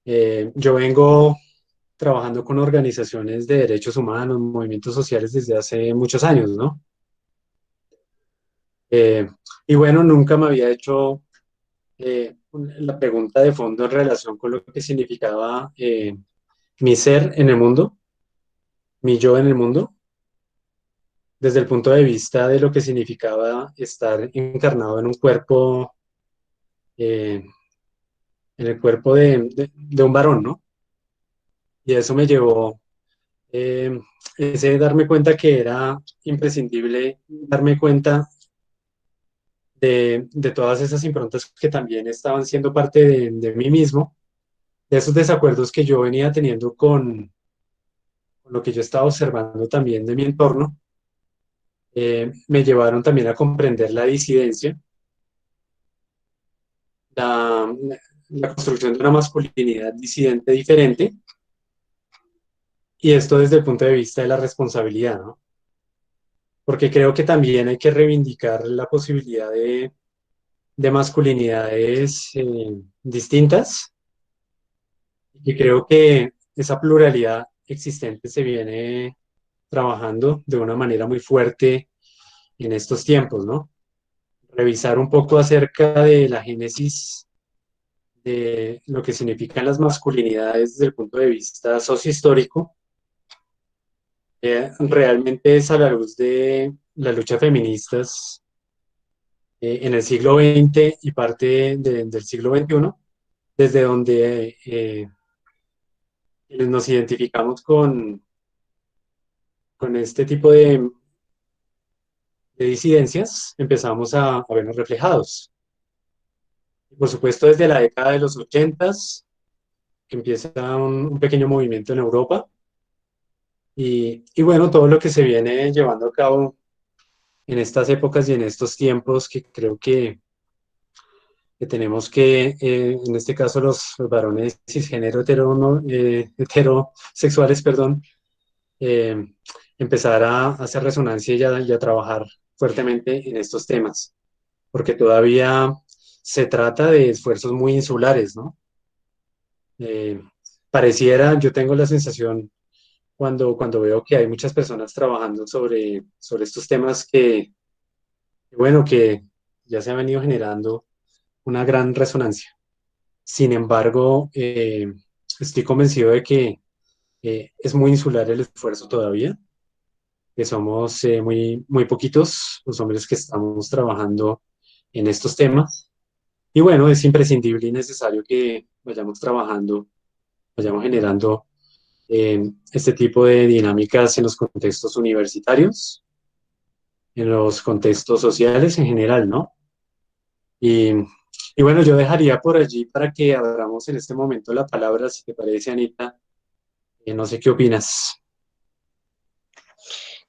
Yo vengo trabajando con organizaciones de derechos humanos, movimientos sociales desde hace muchos años, ¿no? Eh, y bueno, nunca me había hecho la pregunta de fondo en relación con lo que significaba mi ser en el mundo, mi yo en el mundo, desde el punto de vista de lo que significaba estar encarnado eh, en el cuerpo de un varón, ¿no? y eso me llevó ese darme cuenta que era imprescindible darme cuenta de todas esas improntas que también estaban siendo parte de mí mismo, de esos desacuerdos que yo venía teniendo con lo que yo estaba observando también de mi entorno, me llevaron también a comprender la disidencia, la, la construcción de una masculinidad disidente diferente, y esto desde el punto de vista de la responsabilidad, ¿no? Porque creo que también hay que reivindicar la posibilidad de masculinidades distintas, y creo que esa pluralidad existente se viene trabajando de una manera muy fuerte en estos tiempos, ¿no? Revisar un poco acerca de la génesis de lo que significan las masculinidades desde el punto de vista sociohistórico, realmente es a la luz de las luchas feministas en el siglo XX y parte del siglo XXI, desde donde quienes nos identificamos con este tipo de disidencias, empezamos a vernos reflejados. Y por supuesto, desde la década de los 80, que empieza un pequeño movimiento en Europa, y bueno, todo lo que se viene llevando a cabo en estas épocas y en estos tiempos que creo que tenemos que, en este caso los varones cisgénero no, heterosexuales, perdón, eh, empezar a hacer resonancia y a trabajar fuertemente en estos temas, porque todavía se trata de esfuerzos muy insulares, ¿no? Eh, Pareciera, yo tengo la sensación cuando veo que hay muchas personas trabajando sobre estos temas bueno, que ya se ha venido generando una gran resonancia. Sin embargo, estoy convencido de que es muy insular el esfuerzo todavía, que somos muy poquitos los hombres que estamos trabajando en estos temas. Y bueno, es imprescindible y necesario que vayamos trabajando, vayamos generando este tipo de dinámicas en los contextos universitarios, en los contextos sociales en general, ¿no? Y, y bueno, yo dejaría por allí para que abramos en este momento la palabra, si te parece, Anita. No sé qué opinas.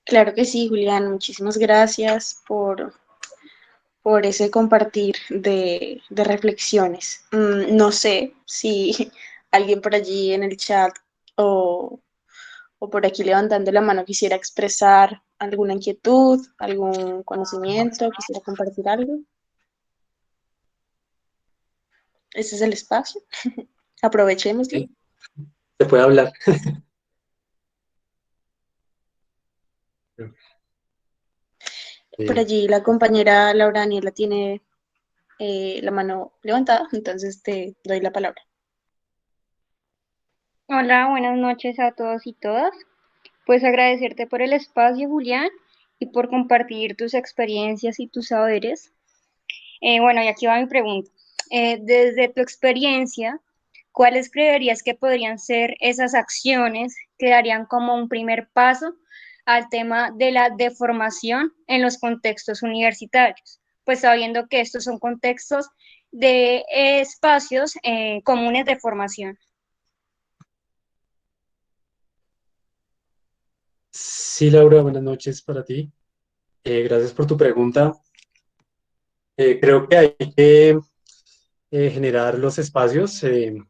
Claro que sí, Julián, muchísimas gracias por ese compartir de reflexiones. No sé si alguien por allí en el chat o, o por aquí levantando la mano quisiera expresar alguna inquietud, algún conocimiento, quisiera compartir algo. Ese es el espacio. Aprovechémoslo. Sí, se puede hablar. Por Eh, allí la compañera Laura Daniela tiene la mano levantada, entonces te doy la palabra. Hola, buenas noches a todos y todas. Pues agradecerte por el espacio, Julián, y por compartir tus experiencias y tus saberes. Bueno, y aquí va mi pregunta. Desde tu experiencia, ¿cuáles creerías que podrían ser esas acciones que darían como un primer paso al tema de la deformación en los contextos universitarios? Pues sabiendo que estos son contextos de espacios comunes de formación. sí, Laura, buenas noches para ti. Gracias por tu pregunta. Creo que hay que generar los espacios y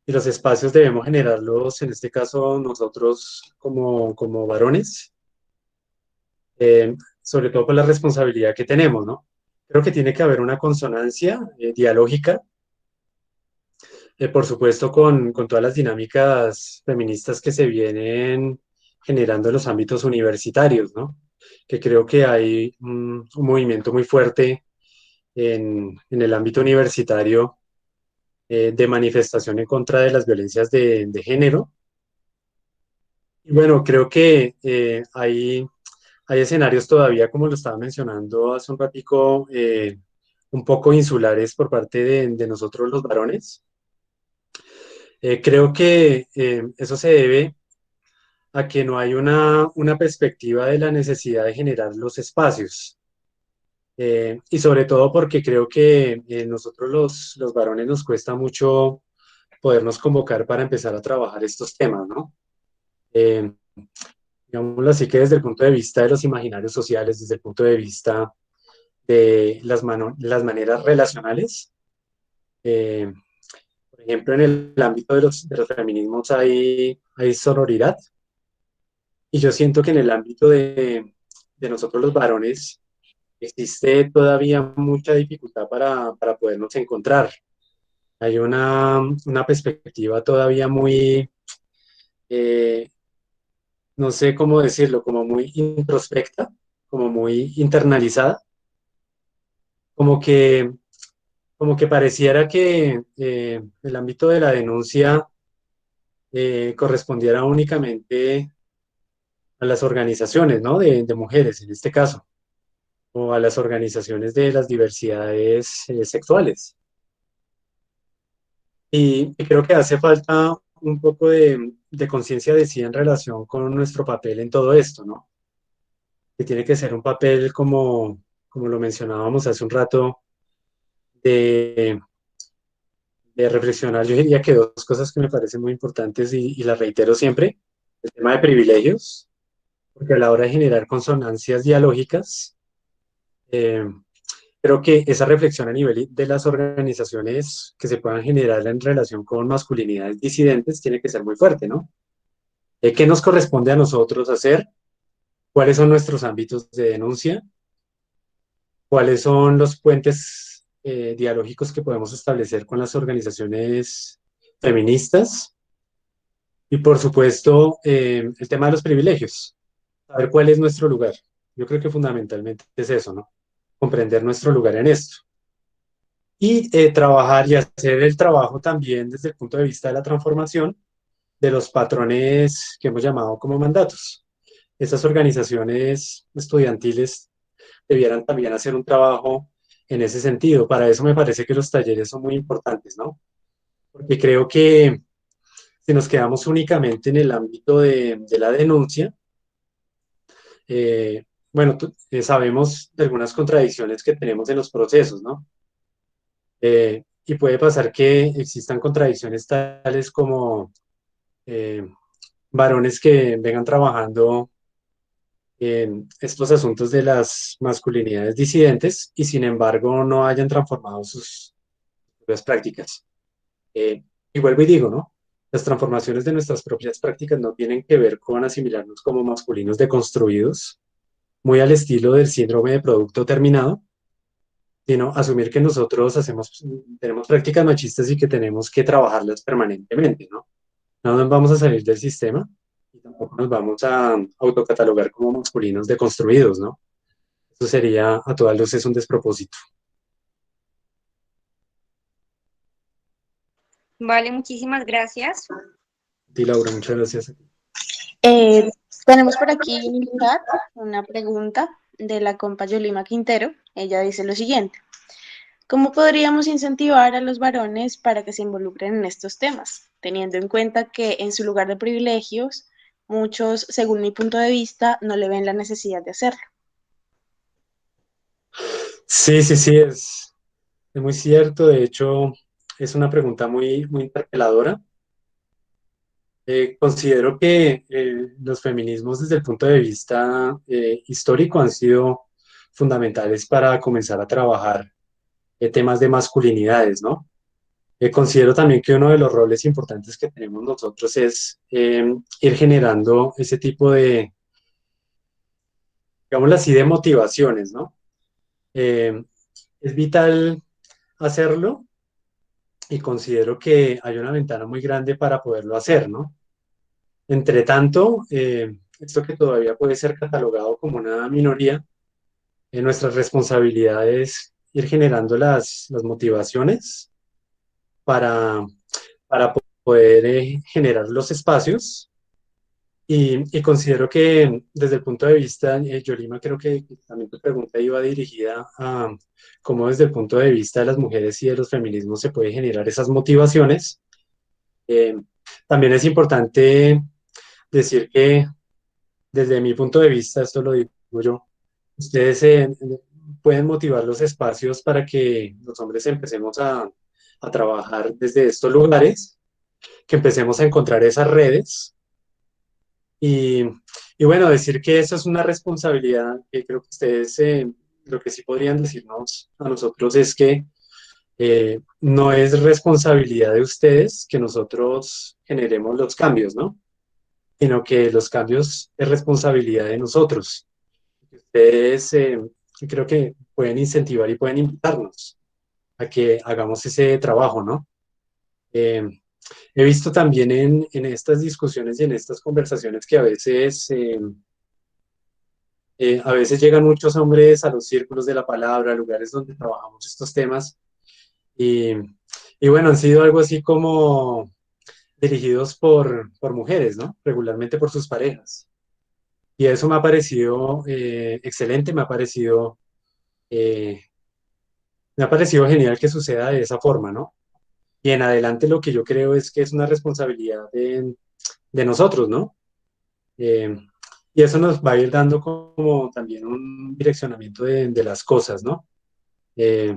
los espacios debemos generarlos, en este caso, nosotros como varones, sobre todo por la responsabilidad que tenemos, ¿no? Creo que tiene que haber una consonancia dialógica, por supuesto, con todas las dinámicas feministas que se vienen generando en los ámbitos universitarios, ¿no? Que creo que hay un movimiento muy fuerte en el ámbito universitario de manifestación en contra de las violencias de género. Y bueno, creo que hay escenarios todavía, como lo estaba mencionando hace un ratico, un poco insulares por parte de nosotros los varones. Creo que eso se debe a que no hay una perspectiva de la necesidad de generar los espacios. Y sobre todo porque creo que nosotros los varones nos cuesta mucho podernos convocar para empezar a trabajar estos temas, ¿no? Eh, Digámoslo así que desde el punto de vista de los imaginarios sociales, desde el punto de vista de las maneras relacionales, eh, por ejemplo, en el ámbito de los feminismos hay sororidad, y yo siento que en el ámbito de nosotros los varones existe todavía mucha dificultad para podernos encontrar. Hay una perspectiva todavía muy, eh, no sé cómo decirlo, como muy introspecta, como muy internalizada, como que, como que pareciera que el ámbito de la denuncia correspondiera únicamente a las organizaciones, ¿no? De mujeres, en este caso, o a las organizaciones de las diversidades sexuales. Y creo que hace falta un poco de conciencia de sí en relación con nuestro papel en todo esto, ¿no? Que tiene que ser un papel como lo mencionábamos hace un rato, de, de reflexionar. Yo diría que dos cosas que me parecen muy importantes y las reitero siempre: el tema de privilegios, porque a la hora de generar consonancias dialógicas, eh, creo que esa reflexión a nivel de las organizaciones que se puedan generar en relación con masculinidades disidentes tiene que ser muy fuerte, ¿no? ¿Qué nos corresponde a nosotros hacer? ¿Cuáles son nuestros ámbitos de denuncia? ¿Cuáles son los puentes dialógicos que podemos establecer con las organizaciones feministas? Y por supuesto, el tema de los privilegios, saber cuál es nuestro lugar. Yo creo que fundamentalmente es eso, ¿no? Comprender nuestro lugar en esto. Y trabajar y hacer el trabajo también desde el punto de vista de la transformación de los patrones que hemos llamado como mandatos. Esas organizaciones estudiantiles debieran también hacer un trabajo en ese sentido. Para eso me parece que los talleres son muy importantes, ¿no? Porque creo que si nos quedamos únicamente en el ámbito de la denuncia, bueno, sabemos de algunas contradicciones que tenemos en los procesos, ¿no? Y puede pasar que existan contradicciones tales como eh, varones que vengan trabajando en estos asuntos de las masculinidades disidentes y sin embargo no hayan transformado sus propias prácticas. Eh, y vuelvo y digo, ¿no? Las transformaciones de nuestras propias prácticas no tienen que ver con asimilarnos como masculinos deconstruidos, muy al estilo del síndrome de producto terminado, sino asumir que nosotros tenemos prácticas machistas y que tenemos que trabajarlas permanentemente, ¿no? No nos vamos a salir del sistema y tampoco nos vamos a autocatalogar como masculinos deconstruidos, ¿no? Eso sería a todas luces un despropósito. Vale, muchísimas gracias. Y Laura, muchas gracias. Eh, Tenemos por aquí en el chat una pregunta de la compa Yolima Quintero. Ella dice lo siguiente: ¿cómo podríamos incentivar a los varones para que se involucren en estos temas, teniendo en cuenta que en su lugar de privilegios, muchos, según mi punto de vista, no le ven la necesidad de hacerlo? Sí, sí, sí, es muy cierto. De hecho, es una pregunta muy, muy interpeladora. Considero que los feminismos desde el punto de vista histórico han sido fundamentales para comenzar a trabajar temas de masculinidades, ¿no? Considero también que uno de los roles importantes que tenemos nosotros es ir generando ese tipo de, digámoslo así, de motivaciones, ¿no? Eh, es vital hacerlo y considero que hay una ventana muy grande para poderlo hacer, ¿no? Entre tanto, esto que todavía puede ser catalogado como una minoría, nuestra responsabilidad es ir generando las motivaciones para, para poder generar los espacios. Y considero que desde el punto de vista, Yolima, creo que también tu pregunta iba dirigida a cómo desde el punto de vista de las mujeres y de los feminismos se puede generar esas motivaciones. Eh, También es importante decir que desde mi punto de vista, esto lo digo yo, ustedes pueden motivar los espacios para que los hombres empecemos a trabajar desde estos lugares, que empecemos a encontrar esas redes y, y bueno, decir que eso es una responsabilidad que creo que ustedes, lo que sí podrían decirnos a nosotros es que no es responsabilidad de ustedes que nosotros generemos los cambios, ¿no? Sino que los cambios es responsabilidad de nosotros. Ustedes creo que pueden incentivar y pueden invitarnos a que hagamos ese trabajo, ¿no? Eh, He visto también en estas discusiones y en estas conversaciones que a veces llegan muchos hombres a los círculos de la palabra, a lugares donde trabajamos estos temas, y, y bueno, han sido algo así como dirigidos por mujeres, ¿no? Regularmente por sus parejas. Y eso me ha parecido excelente, eh, me ha parecido genial que suceda de esa forma, ¿no? Y en adelante lo que yo creo es que es una responsabilidad de nosotros, ¿no? Eh, y eso nos va a ir dando como también un direccionamiento de las cosas, ¿no? Eh,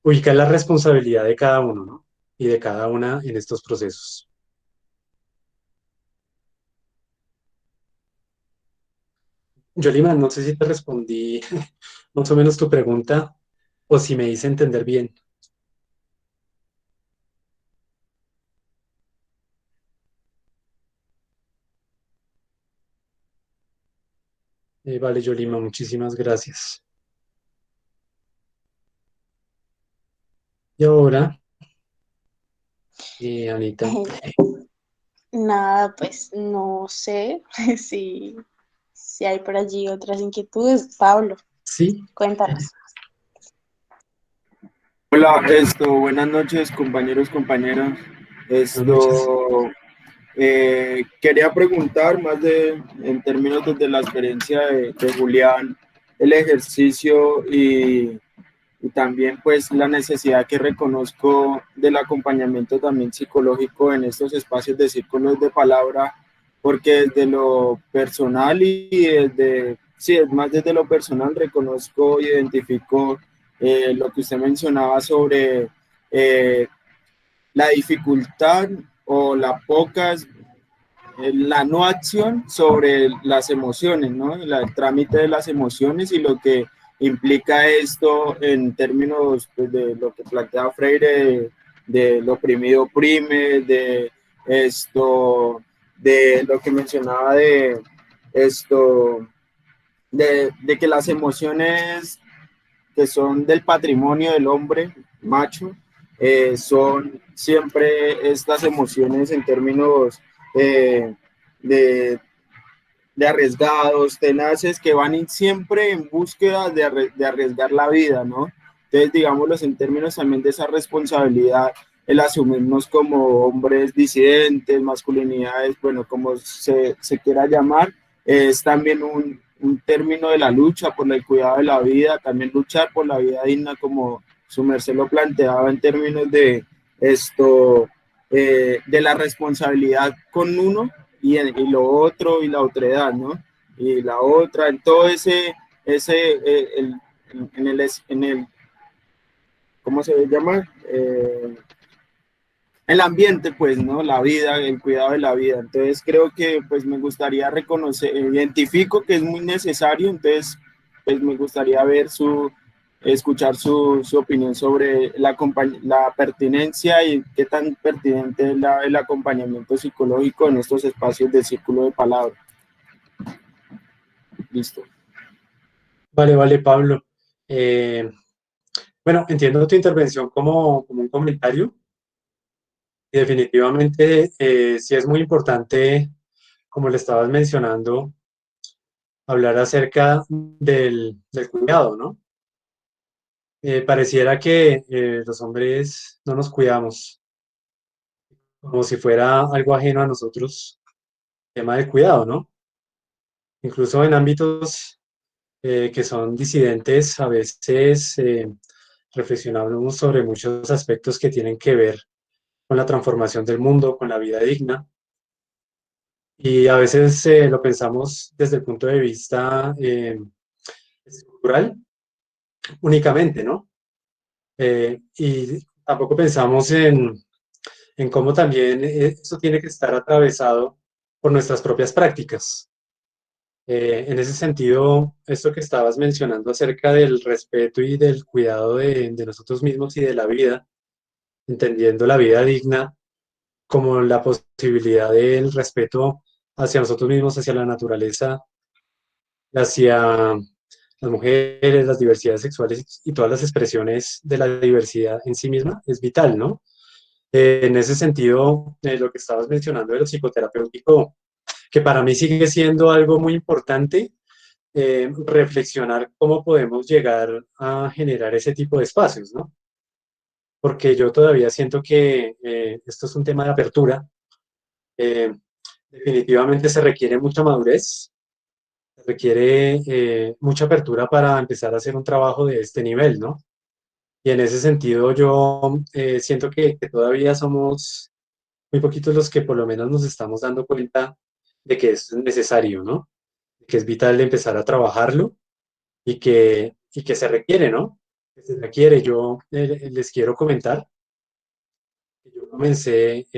Ubicar la responsabilidad de cada uno, ¿no? Y de cada una en estos procesos. Yolima, no sé si te respondí más o menos tu pregunta o si me hice entender bien. Vale, Yolima, muchísimas gracias. Y ahora, Anita, Nada, pues no sé si hay por allí otras inquietudes. Pablo, sí, cuéntanos. Hola, buenas noches, compañeros, compañeras. buenas noches. Quería preguntar en términos desde la experiencia de Julián, el ejercicio y también pues la necesidad que reconozco del acompañamiento también psicológico en estos espacios de círculos de palabra, porque desde lo personal sí, es más desde lo personal reconozco, identifico lo que usted mencionaba sobre eh, la dificultad o la no acción sobre las emociones, ¿no? El trámite de las emociones y lo que implica esto en términos pues, de lo que plantea Freire, de lo oprimido oprime, de lo que mencionaba esto, de que las emociones que son del patrimonio del hombre macho, son siempre estas emociones en términos eh, de, de, arriesgados, tenaces, que van siempre en búsqueda de arriesgar la vida, ¿no? Entonces, digámoslo en términos también de esa responsabilidad, el asumirnos como hombres disidentes, masculinidades, bueno, como se quiera llamar, es también un término de la lucha por el cuidado de la vida, también luchar por la vida digna, como su merced lo planteaba en términos de de la responsabilidad con uno y lo otro y la otredad, ¿no? Y la otra, en todo en el ¿cómo se llama? El ambiente, pues, ¿no? La vida, el cuidado de la vida. Entonces creo que, pues, me gustaría reconocer, identifico que es muy necesario, entonces, pues, me gustaría escuchar su opinión sobre la pertinencia y qué tan pertinente es el acompañamiento psicológico en estos espacios de círculo de palabra. Listo. Vale, vale, Pablo. Eh, bueno, entiendo tu intervención como un comentario y definitivamente sí es muy importante, como le estabas mencionando, hablar acerca del cuidado, ¿no? Pareciera que los hombres no nos cuidamos, como si fuera algo ajeno a nosotros, el tema del cuidado, ¿no? Incluso en ámbitos que son disidentes, a veces reflexionamos sobre muchos aspectos que tienen que ver con la transformación del mundo, con la vida digna. Y a veces lo pensamos desde el punto de vista estructural únicamente, ¿no? Y tampoco pensamos en cómo también eso tiene que estar atravesado por nuestras propias prácticas. En ese sentido, esto que estabas mencionando acerca del respeto y del cuidado de nosotros mismos y de la vida, entendiendo la vida digna como la posibilidad del respeto hacia nosotros mismos, hacia la naturaleza, hacia las mujeres, las diversidades sexuales y todas las expresiones de la diversidad en sí misma, es vital, ¿no? En ese sentido, lo que estabas mencionando de lo psicoterapéutico, que para mí sigue siendo algo muy importante, reflexionar cómo podemos llegar a generar ese tipo de espacios, ¿no? Porque yo todavía siento que esto es un tema de apertura. Eh, Definitivamente se requiere mucha madurez, se requiere mucha apertura para empezar a hacer un trabajo de este nivel, ¿no? Y en ese sentido yo siento que todavía somos muy poquitos los que por lo menos nos estamos dando cuenta de que esto es necesario, ¿no? Que es vital empezar a trabajarlo y que se requiere, ¿no? Que se requiere. Yo les quiero comentar que yo comencé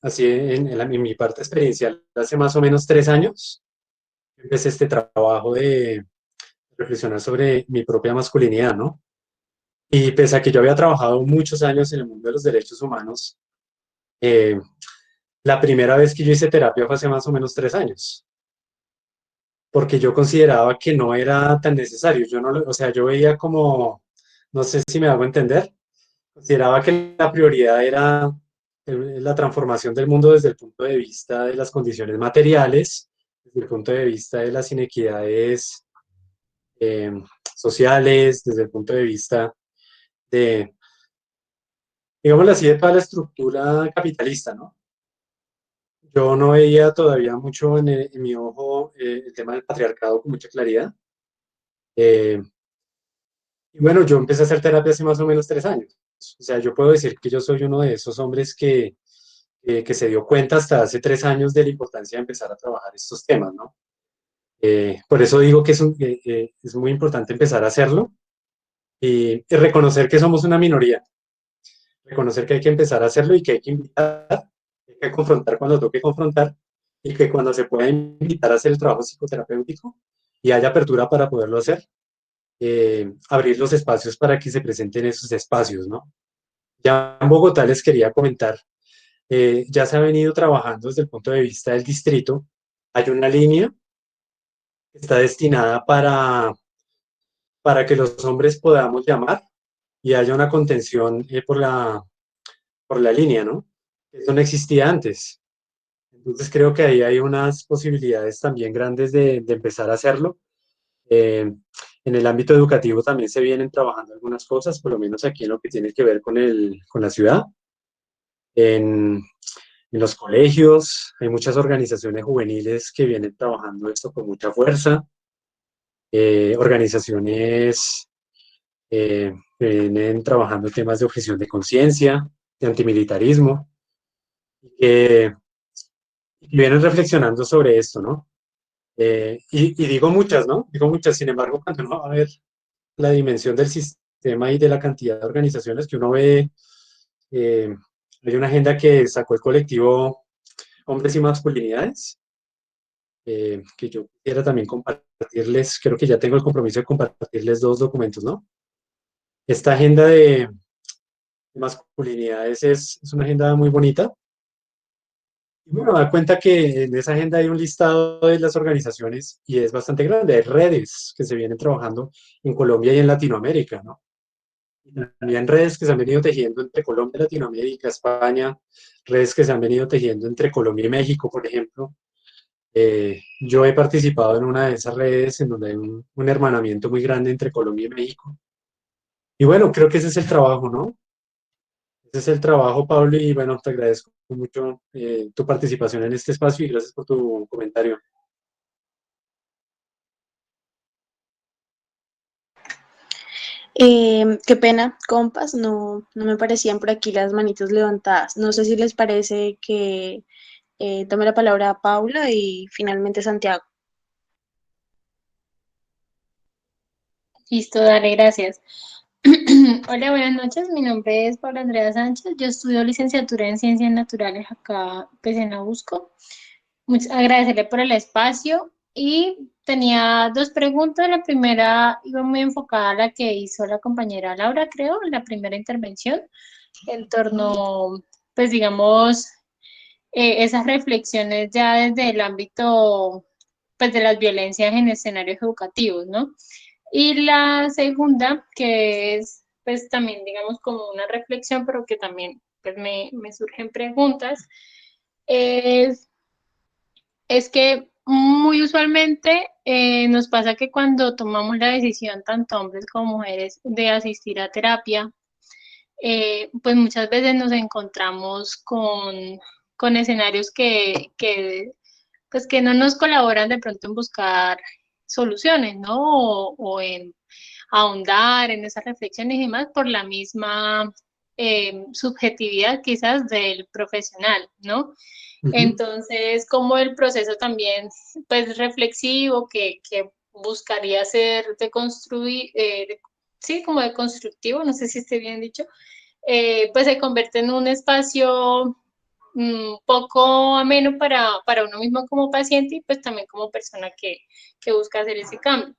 así en mi parte experiencial hace más o menos 3 años. Empecé este trabajo de reflexionar sobre mi propia masculinidad, ¿no? Y pese a que yo había trabajado muchos años en el mundo de los derechos humanos, eh, la primera vez que yo hice terapia fue hace más o menos 3 años, porque yo consideraba que no era tan necesario. Yo no, o sea, yo veía como, no sé si me hago entender, consideraba que la prioridad era la transformación del mundo desde el punto de vista de las condiciones materiales, desde el punto de vista de las inequidades eh, sociales, desde el punto de vista de, digámoslo así, de toda la estructura capitalista, ¿no? Yo no veía todavía mucho en mi ojo el tema del patriarcado con mucha claridad. Eh, y bueno, yo empecé a hacer terapia hace más o menos 3 años. O sea, yo puedo decir que yo soy uno de esos hombres que se dio cuenta hasta hace 3 años de la importancia de empezar a trabajar estos temas, ¿no? Por eso digo que es muy importante empezar a hacerlo y reconocer que somos una minoría, reconocer que hay que empezar a hacerlo y que hay que invitar, hay que confrontar cuando toque confrontar y que cuando se pueda invitar a hacer el trabajo psicoterapéutico y haya apertura para poderlo hacer, abrir los espacios para que se presenten esos espacios, ¿no? Ya en Bogotá les quería comentar, ya se ha venido trabajando desde el punto de vista del distrito, hay una línea que está destinada para que los hombres podamos llamar y haya una contención por la línea, ¿no? Eso no existía antes. Entonces creo que ahí hay unas posibilidades también grandes de empezar a hacerlo. En el ámbito educativo también se vienen trabajando algunas cosas, por lo menos aquí en lo que tiene que ver con la ciudad. En, en los colegios hay muchas organizaciones juveniles que vienen trabajando esto con mucha fuerza. Organizaciones que vienen trabajando temas de objeción de conciencia, de antimilitarismo, que vienen reflexionando sobre esto, ¿no? Y digo muchas, ¿no? Digo muchas, sin embargo, cuando uno va a ver la dimensión del sistema y de la cantidad de organizaciones que uno ve, eh, hay una agenda que sacó el colectivo Hombres y Masculinidades, que yo quisiera también compartirles, creo que ya tengo el compromiso de compartirles 2 documentos, ¿no? Esta agenda de masculinidades es una agenda muy bonita. Y bueno, da cuenta que en esa agenda hay un listado de las organizaciones y es bastante grande. Hay redes que se vienen trabajando en Colombia y en Latinoamérica, ¿no? Y también redes que se han venido tejiendo entre Colombia, Latinoamérica, España, redes que se han venido tejiendo entre Colombia y México, por ejemplo. Yo he participado en una de esas redes en donde hay un hermanamiento muy grande entre Colombia y México. Y bueno, creo que ese es el trabajo, ¿no? Ese es el trabajo, Pablo, y bueno, te agradezco mucho tu participación en este espacio y gracias por tu comentario. Qué pena, compas, no me parecían por aquí las manitos levantadas. No sé si les parece que tome la palabra Paula y finalmente Santiago. Listo, dale, gracias. Hola, buenas noches. Mi nombre es Paula Andrea Sánchez. Yo estudio licenciatura en Ciencias Naturales acá, pues en Abusco. Agradecerle por el espacio y tenía dos preguntas. La primera iba muy enfocada a la que hizo la compañera Laura, creo, en la primera intervención, en torno, pues digamos, esas reflexiones ya desde el ámbito, pues de las violencias en escenarios educativos, ¿no? Y la segunda, que es pues también digamos como una reflexión, pero que también pues me surgen preguntas, es, es que muy usualmente nos pasa que cuando tomamos la decisión, tanto hombres como mujeres, de asistir a terapia, pues muchas veces nos encontramos con escenarios pues que no nos colaboran de pronto en buscar soluciones, ¿no? O en ahondar en esas reflexiones y demás por la misma subjetividad quizás del profesional, ¿no? Ujú. Entonces, como el proceso también, pues reflexivo que buscaría ser de construir, sí, como de constructivo, no sé si esté bien dicho, pues se convierte en un espacio poco ameno para uno mismo como paciente y pues también como persona que busca hacer ese cambio.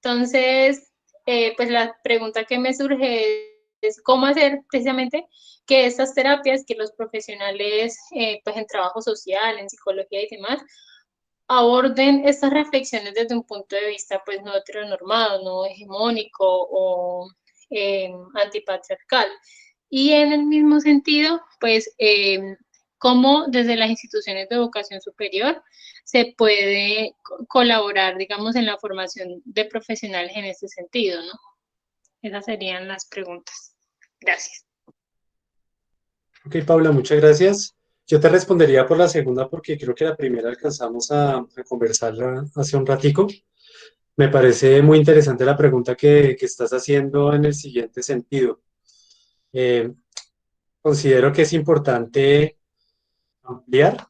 Entonces, pues la pregunta que me surge es cómo hacer precisamente que estas terapias, que los profesionales pues en trabajo social, en psicología y demás, aborden estas reflexiones desde un punto de vista pues no heteronormado, no hegemónico o antipatriarcal. Y en el mismo sentido, pues, cómo desde las instituciones de educación superior se puede colaborar, digamos, en la formación de profesionales en este sentido, ¿no? Esas serían las preguntas. Gracias. Ok, Paula, muchas gracias. Yo te respondería por la segunda porque creo que la primera alcanzamos a conversarla hace un ratico. Me parece muy interesante la pregunta que estás haciendo en el siguiente sentido. Eh, Considero que es importante ampliar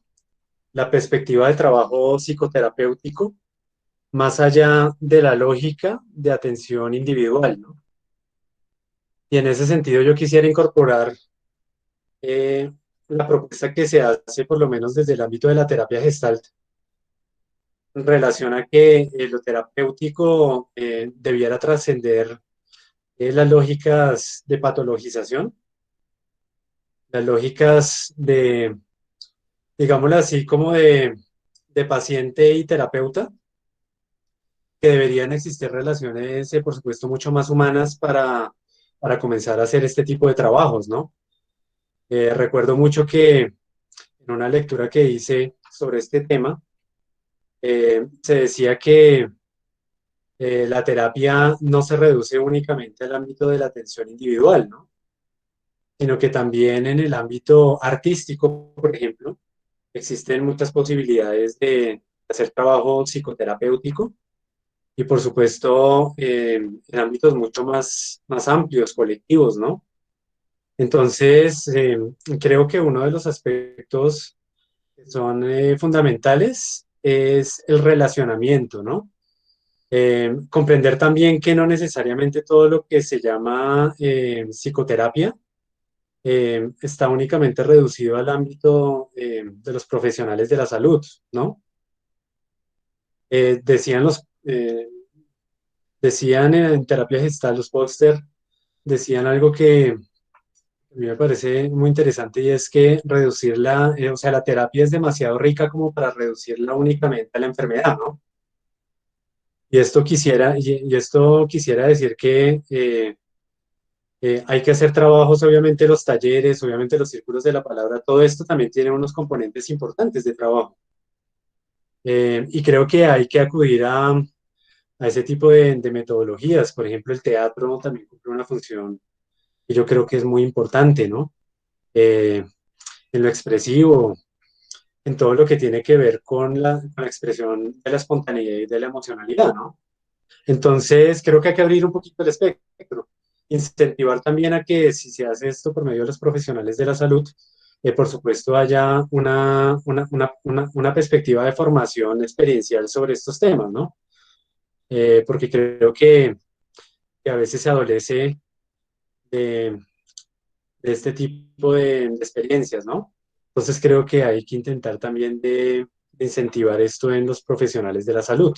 la perspectiva del trabajo psicoterapéutico más allá de la lógica de atención individual, ¿no? Y en ese sentido yo quisiera incorporar eh, la propuesta que se hace, por lo menos desde el ámbito de la terapia Gestalt, en relación a que lo terapéutico debiera trascender las lógicas de patologización, las lógicas de, digámoslo así, como de paciente y terapeuta, que deberían existir relaciones, por supuesto, mucho más humanas para comenzar a hacer este tipo de trabajos, ¿no? Recuerdo mucho que en una lectura que hice sobre este tema, se decía que la terapia no se reduce únicamente al ámbito de la atención individual, ¿no? Sino que también en el ámbito artístico, por ejemplo, existen muchas posibilidades de hacer trabajo psicoterapéutico y, por supuesto, en ámbitos mucho más amplios, colectivos, ¿no? Entonces, creo que uno de los aspectos que son fundamentales es el relacionamiento, ¿no? Comprender también que no necesariamente todo lo que se llama psicoterapia está únicamente reducido al ámbito de los profesionales de la salud, ¿no? Decían decían en terapia gestal, los póster, decían algo que a mí me parece muy interesante y es que reducirla, o sea, la terapia es demasiado rica como para reducirla únicamente a la enfermedad, ¿no? Y esto quisiera decir que hay que hacer trabajos, obviamente los talleres, obviamente los círculos de la palabra, todo esto también tiene unos componentes importantes de trabajo. Y creo que hay que acudir a ese tipo de metodologías. Por ejemplo, el teatro también cumple una función que yo creo que es muy importante, ¿no? Eh, en lo expresivo, en todo lo que tiene que ver con la expresión de la espontaneidad y de la emocionalidad, ¿no? Entonces, creo que hay que abrir un poquito el espectro. incentivar también a que si se hace esto por medio de los profesionales de la salud, por supuesto haya una perspectiva de formación experiencial sobre estos temas, ¿no? Porque creo que a veces se adolece de, de este tipo de experiencias, ¿no? Entonces creo que hay que intentar también de incentivar esto en los profesionales de la salud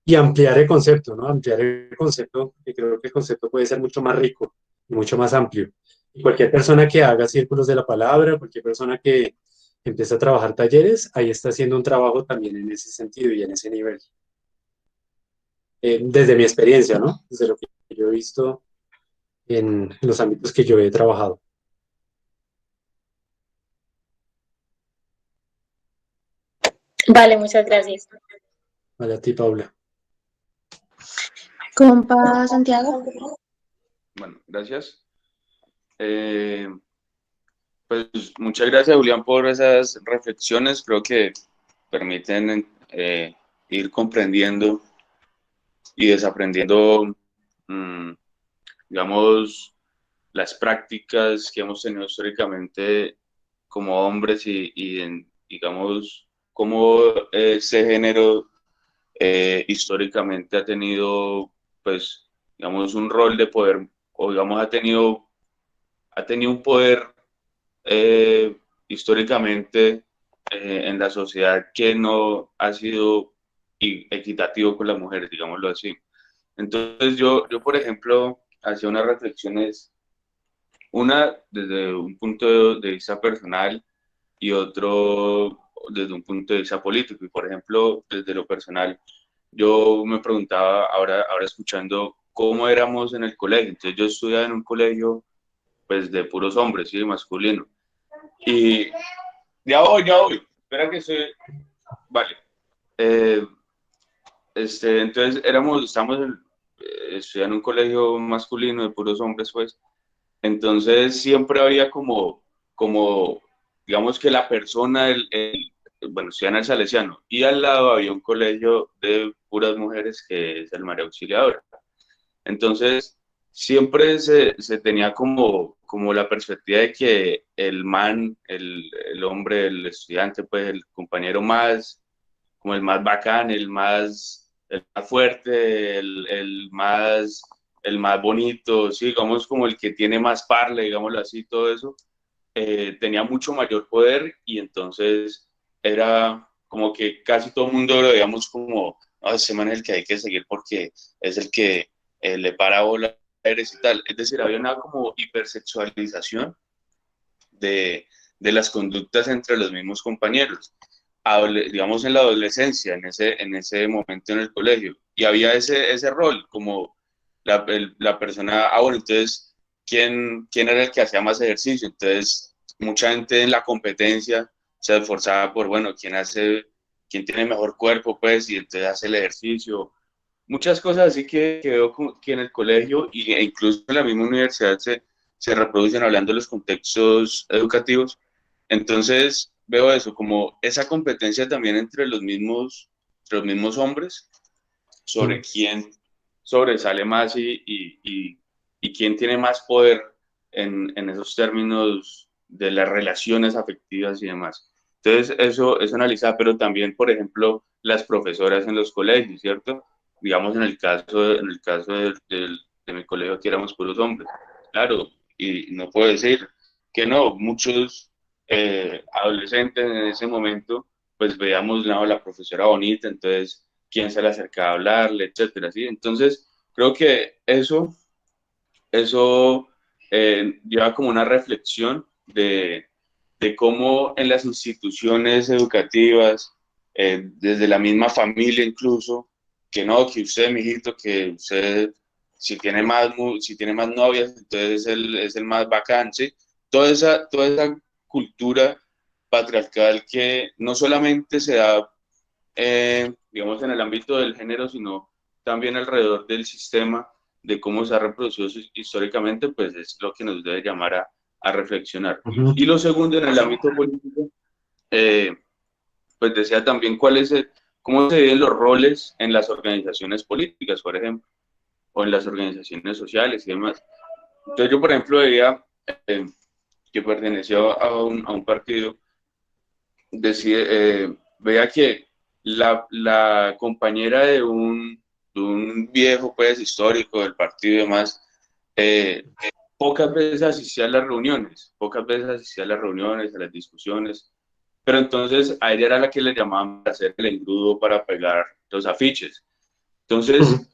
y ampliar el concepto, ¿no? Ampliar el concepto, que creo que el concepto puede ser mucho más rico y mucho más amplio. Y cualquier persona que haga círculos de la palabra, cualquier persona que empiece a trabajar talleres, ahí está haciendo un trabajo también en ese sentido y en ese nivel. Desde mi experiencia, ¿no? Desde lo que yo he visto en los ámbitos que yo he trabajado. Vale, muchas gracias. Vale, a ti, Paula. Compa Santiago. Bueno, gracias. Pues muchas gracias, Julián, por esas reflexiones. Creo que permiten ir comprendiendo y desaprendiendo, digamos, las prácticas que hemos tenido históricamente como hombres digamos, cómo ese género históricamente ha tenido, pues, digamos, un rol de poder, o digamos, ha tenido un poder históricamente en la sociedad que no ha sido equitativo con las mujeres, digámoslo así. Entonces yo por ejemplo, hacía unas reflexiones, una desde un punto de vista personal y otro desde un punto de vista político. Y por ejemplo, desde lo personal, yo me preguntaba, ahora escuchando, cómo éramos en el colegio. Entonces yo estudiaba en un colegio pues de puros hombres, ¿sí? Masculino. Y ya voy. Espera que estoy. Vale. Eh, entonces estamos estudiando en un colegio masculino de puros hombres, pues. Entonces siempre había como digamos que la persona, bueno, estudian el Salesiano, y al lado había un colegio de puras mujeres que es el María Auxiliadora. Entonces, siempre se tenía como la perspectiva de que el man, el hombre, el estudiante, pues el compañero más, como el más bacán, el más fuerte, el más bonito, sí, digamos como el que tiene más parla, digámoslo así, todo eso, tenía mucho mayor poder y entonces era como que casi todo el mundo lo veíamos como, no, ese man es el que hay que seguir porque es el que le para bola eres y tal. Es decir, había una como hipersexualización de las conductas entre los mismos compañeros. Digamos en la adolescencia, en ese momento en el colegio. Y había ese rol, como la persona, bueno, entonces, ¿quién era el que hacía más ejercicio? Entonces, mucha gente en la competencia se esforzaba por, bueno, quién tiene mejor cuerpo, pues, y entonces hace el ejercicio. Muchas cosas así que veo que en el colegio e incluso en la misma universidad se reproducen hablando de los contextos educativos. Entonces veo eso, como esa competencia también entre los mismos hombres sobre quién sobresale más y quién tiene más poder en esos términos de las relaciones afectivas y demás. Entonces eso analiza, pero también, por ejemplo, las profesoras en los colegios, ¿cierto? Digamos en el caso de mi colegio que éramos puros hombres. Claro, y no puedo decir que no, muchos adolescentes en ese momento, pues veíamos no, la profesora bonita, entonces quién se le acercaba a hablarle, etcétera, ¿sí? Entonces, creo que eso lleva como una reflexión de cómo en las instituciones educativas, desde la misma familia incluso, que no, que usted, mijito, que usted, si tiene más novias, entonces es el más bacán, ¿sí? Toda esa cultura patriarcal que no solamente se da, digamos, en el ámbito del género, sino también alrededor del sistema, de cómo se ha reproducido históricamente, pues es lo que nos debe llamar a reflexionar. Y lo segundo, en el ámbito político, pues decía también cómo se viven los roles en las organizaciones políticas, por ejemplo. o en las organizaciones sociales y demás. Entonces yo, por ejemplo, veía que pertenecía a un partido, veía que la compañera de un viejo pues histórico del partido y demás, pocas veces asistía a las reuniones, pocas veces asistía a las reuniones, a las discusiones, pero entonces a ella era la que le llamaban para hacer el engrudo para pegar los afiches. Entonces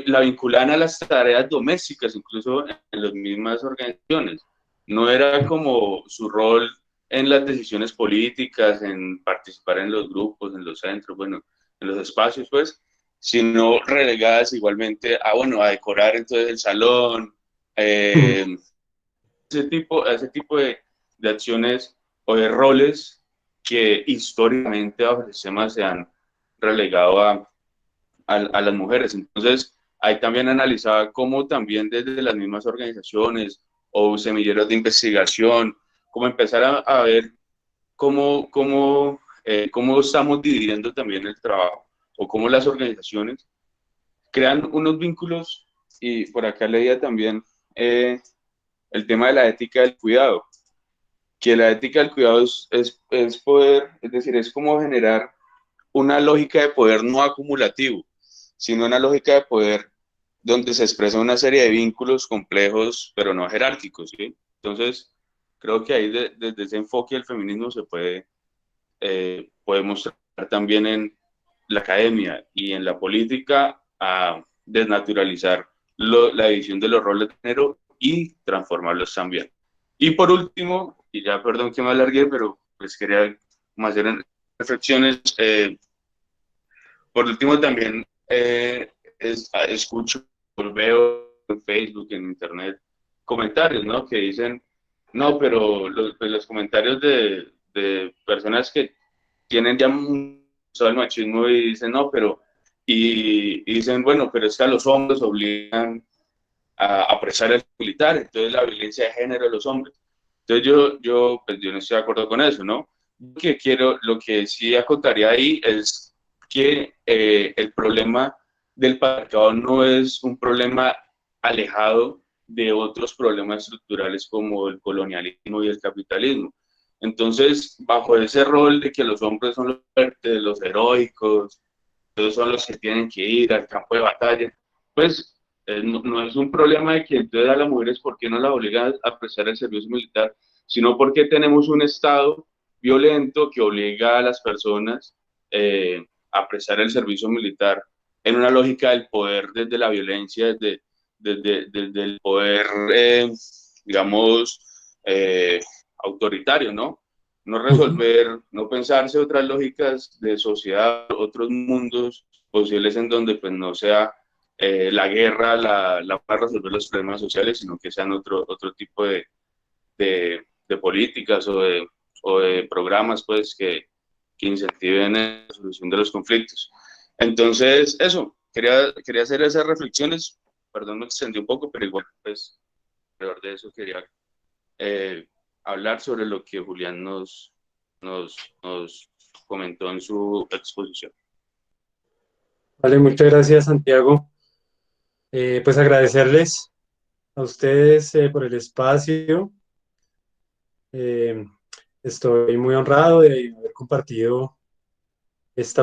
la vinculaban a las tareas domésticas, incluso en las mismas organizaciones. No era como su rol en las decisiones políticas, en participar en los grupos, en los centros, bueno, en los espacios, pues, sino relegadas igualmente a, bueno, a decorar entonces el salón, ese tipo de acciones o de roles que históricamente bajo el sistema se han relegado a las mujeres. Entonces, ahí también analizaba cómo también desde las mismas organizaciones o semilleros de investigación, cómo empezar a ver cómo estamos dividiendo también el trabajo o cómo las organizaciones crean unos vínculos. Y por acá leía también el tema de la ética del cuidado, que la ética del cuidado es poder, es decir, es como generar una lógica de poder no acumulativo, sino una lógica de poder donde se expresa una serie de vínculos complejos, pero no jerárquicos, ¿sí? Entonces, creo que ahí desde ese enfoque el feminismo se puede mostrar también en la academia y en la política a desnaturalizar la división de los roles de género y transformarlos también. Y por último, y ya perdón que me alargué, pero pues quería hacer reflexiones. Por último, también escucho, veo en Facebook, en Internet, comentarios, ¿no? Que dicen, no, pero pues los comentarios de personas que tienen ya todo el machismo y dicen, no, pero, y dicen, bueno, pero es que a los hombres obligan a apresar el militar, entonces la violencia de género de los hombres. Entonces pues yo no estoy de acuerdo con eso, ¿no? Lo que sí acotaría ahí es que el problema del patriarcado no es un problema alejado de otros problemas estructurales como el colonialismo y el capitalismo. Entonces, bajo ese rol de que los hombres son los fuertes, los heroicos, ellos son los que tienen que ir al campo de batalla, pues no es un problema de que entonces a las mujeres, ¿por qué no las obligan a prestar el servicio militar? Sino porque tenemos un Estado violento que obliga a las personas a prestar el servicio militar en una lógica del poder desde la violencia, desde el poder, digamos, autoritario, ¿no? No resolver, no pensarse otras lógicas de sociedad, otros mundos posibles en donde pues no sea la guerra para resolver los problemas sociales, sino que sean otro tipo de políticas o de programas pues que incentiven la solución de los conflictos. Entonces, eso, quería hacer esas reflexiones, perdón, me extendí un poco, pero igual, pues, alrededor de eso quería hablar sobre lo que Julián nos comentó en su exposición. Vale, muchas gracias, Santiago. Pues agradecerles a ustedes por el espacio. Estoy muy honrado de haber compartido esta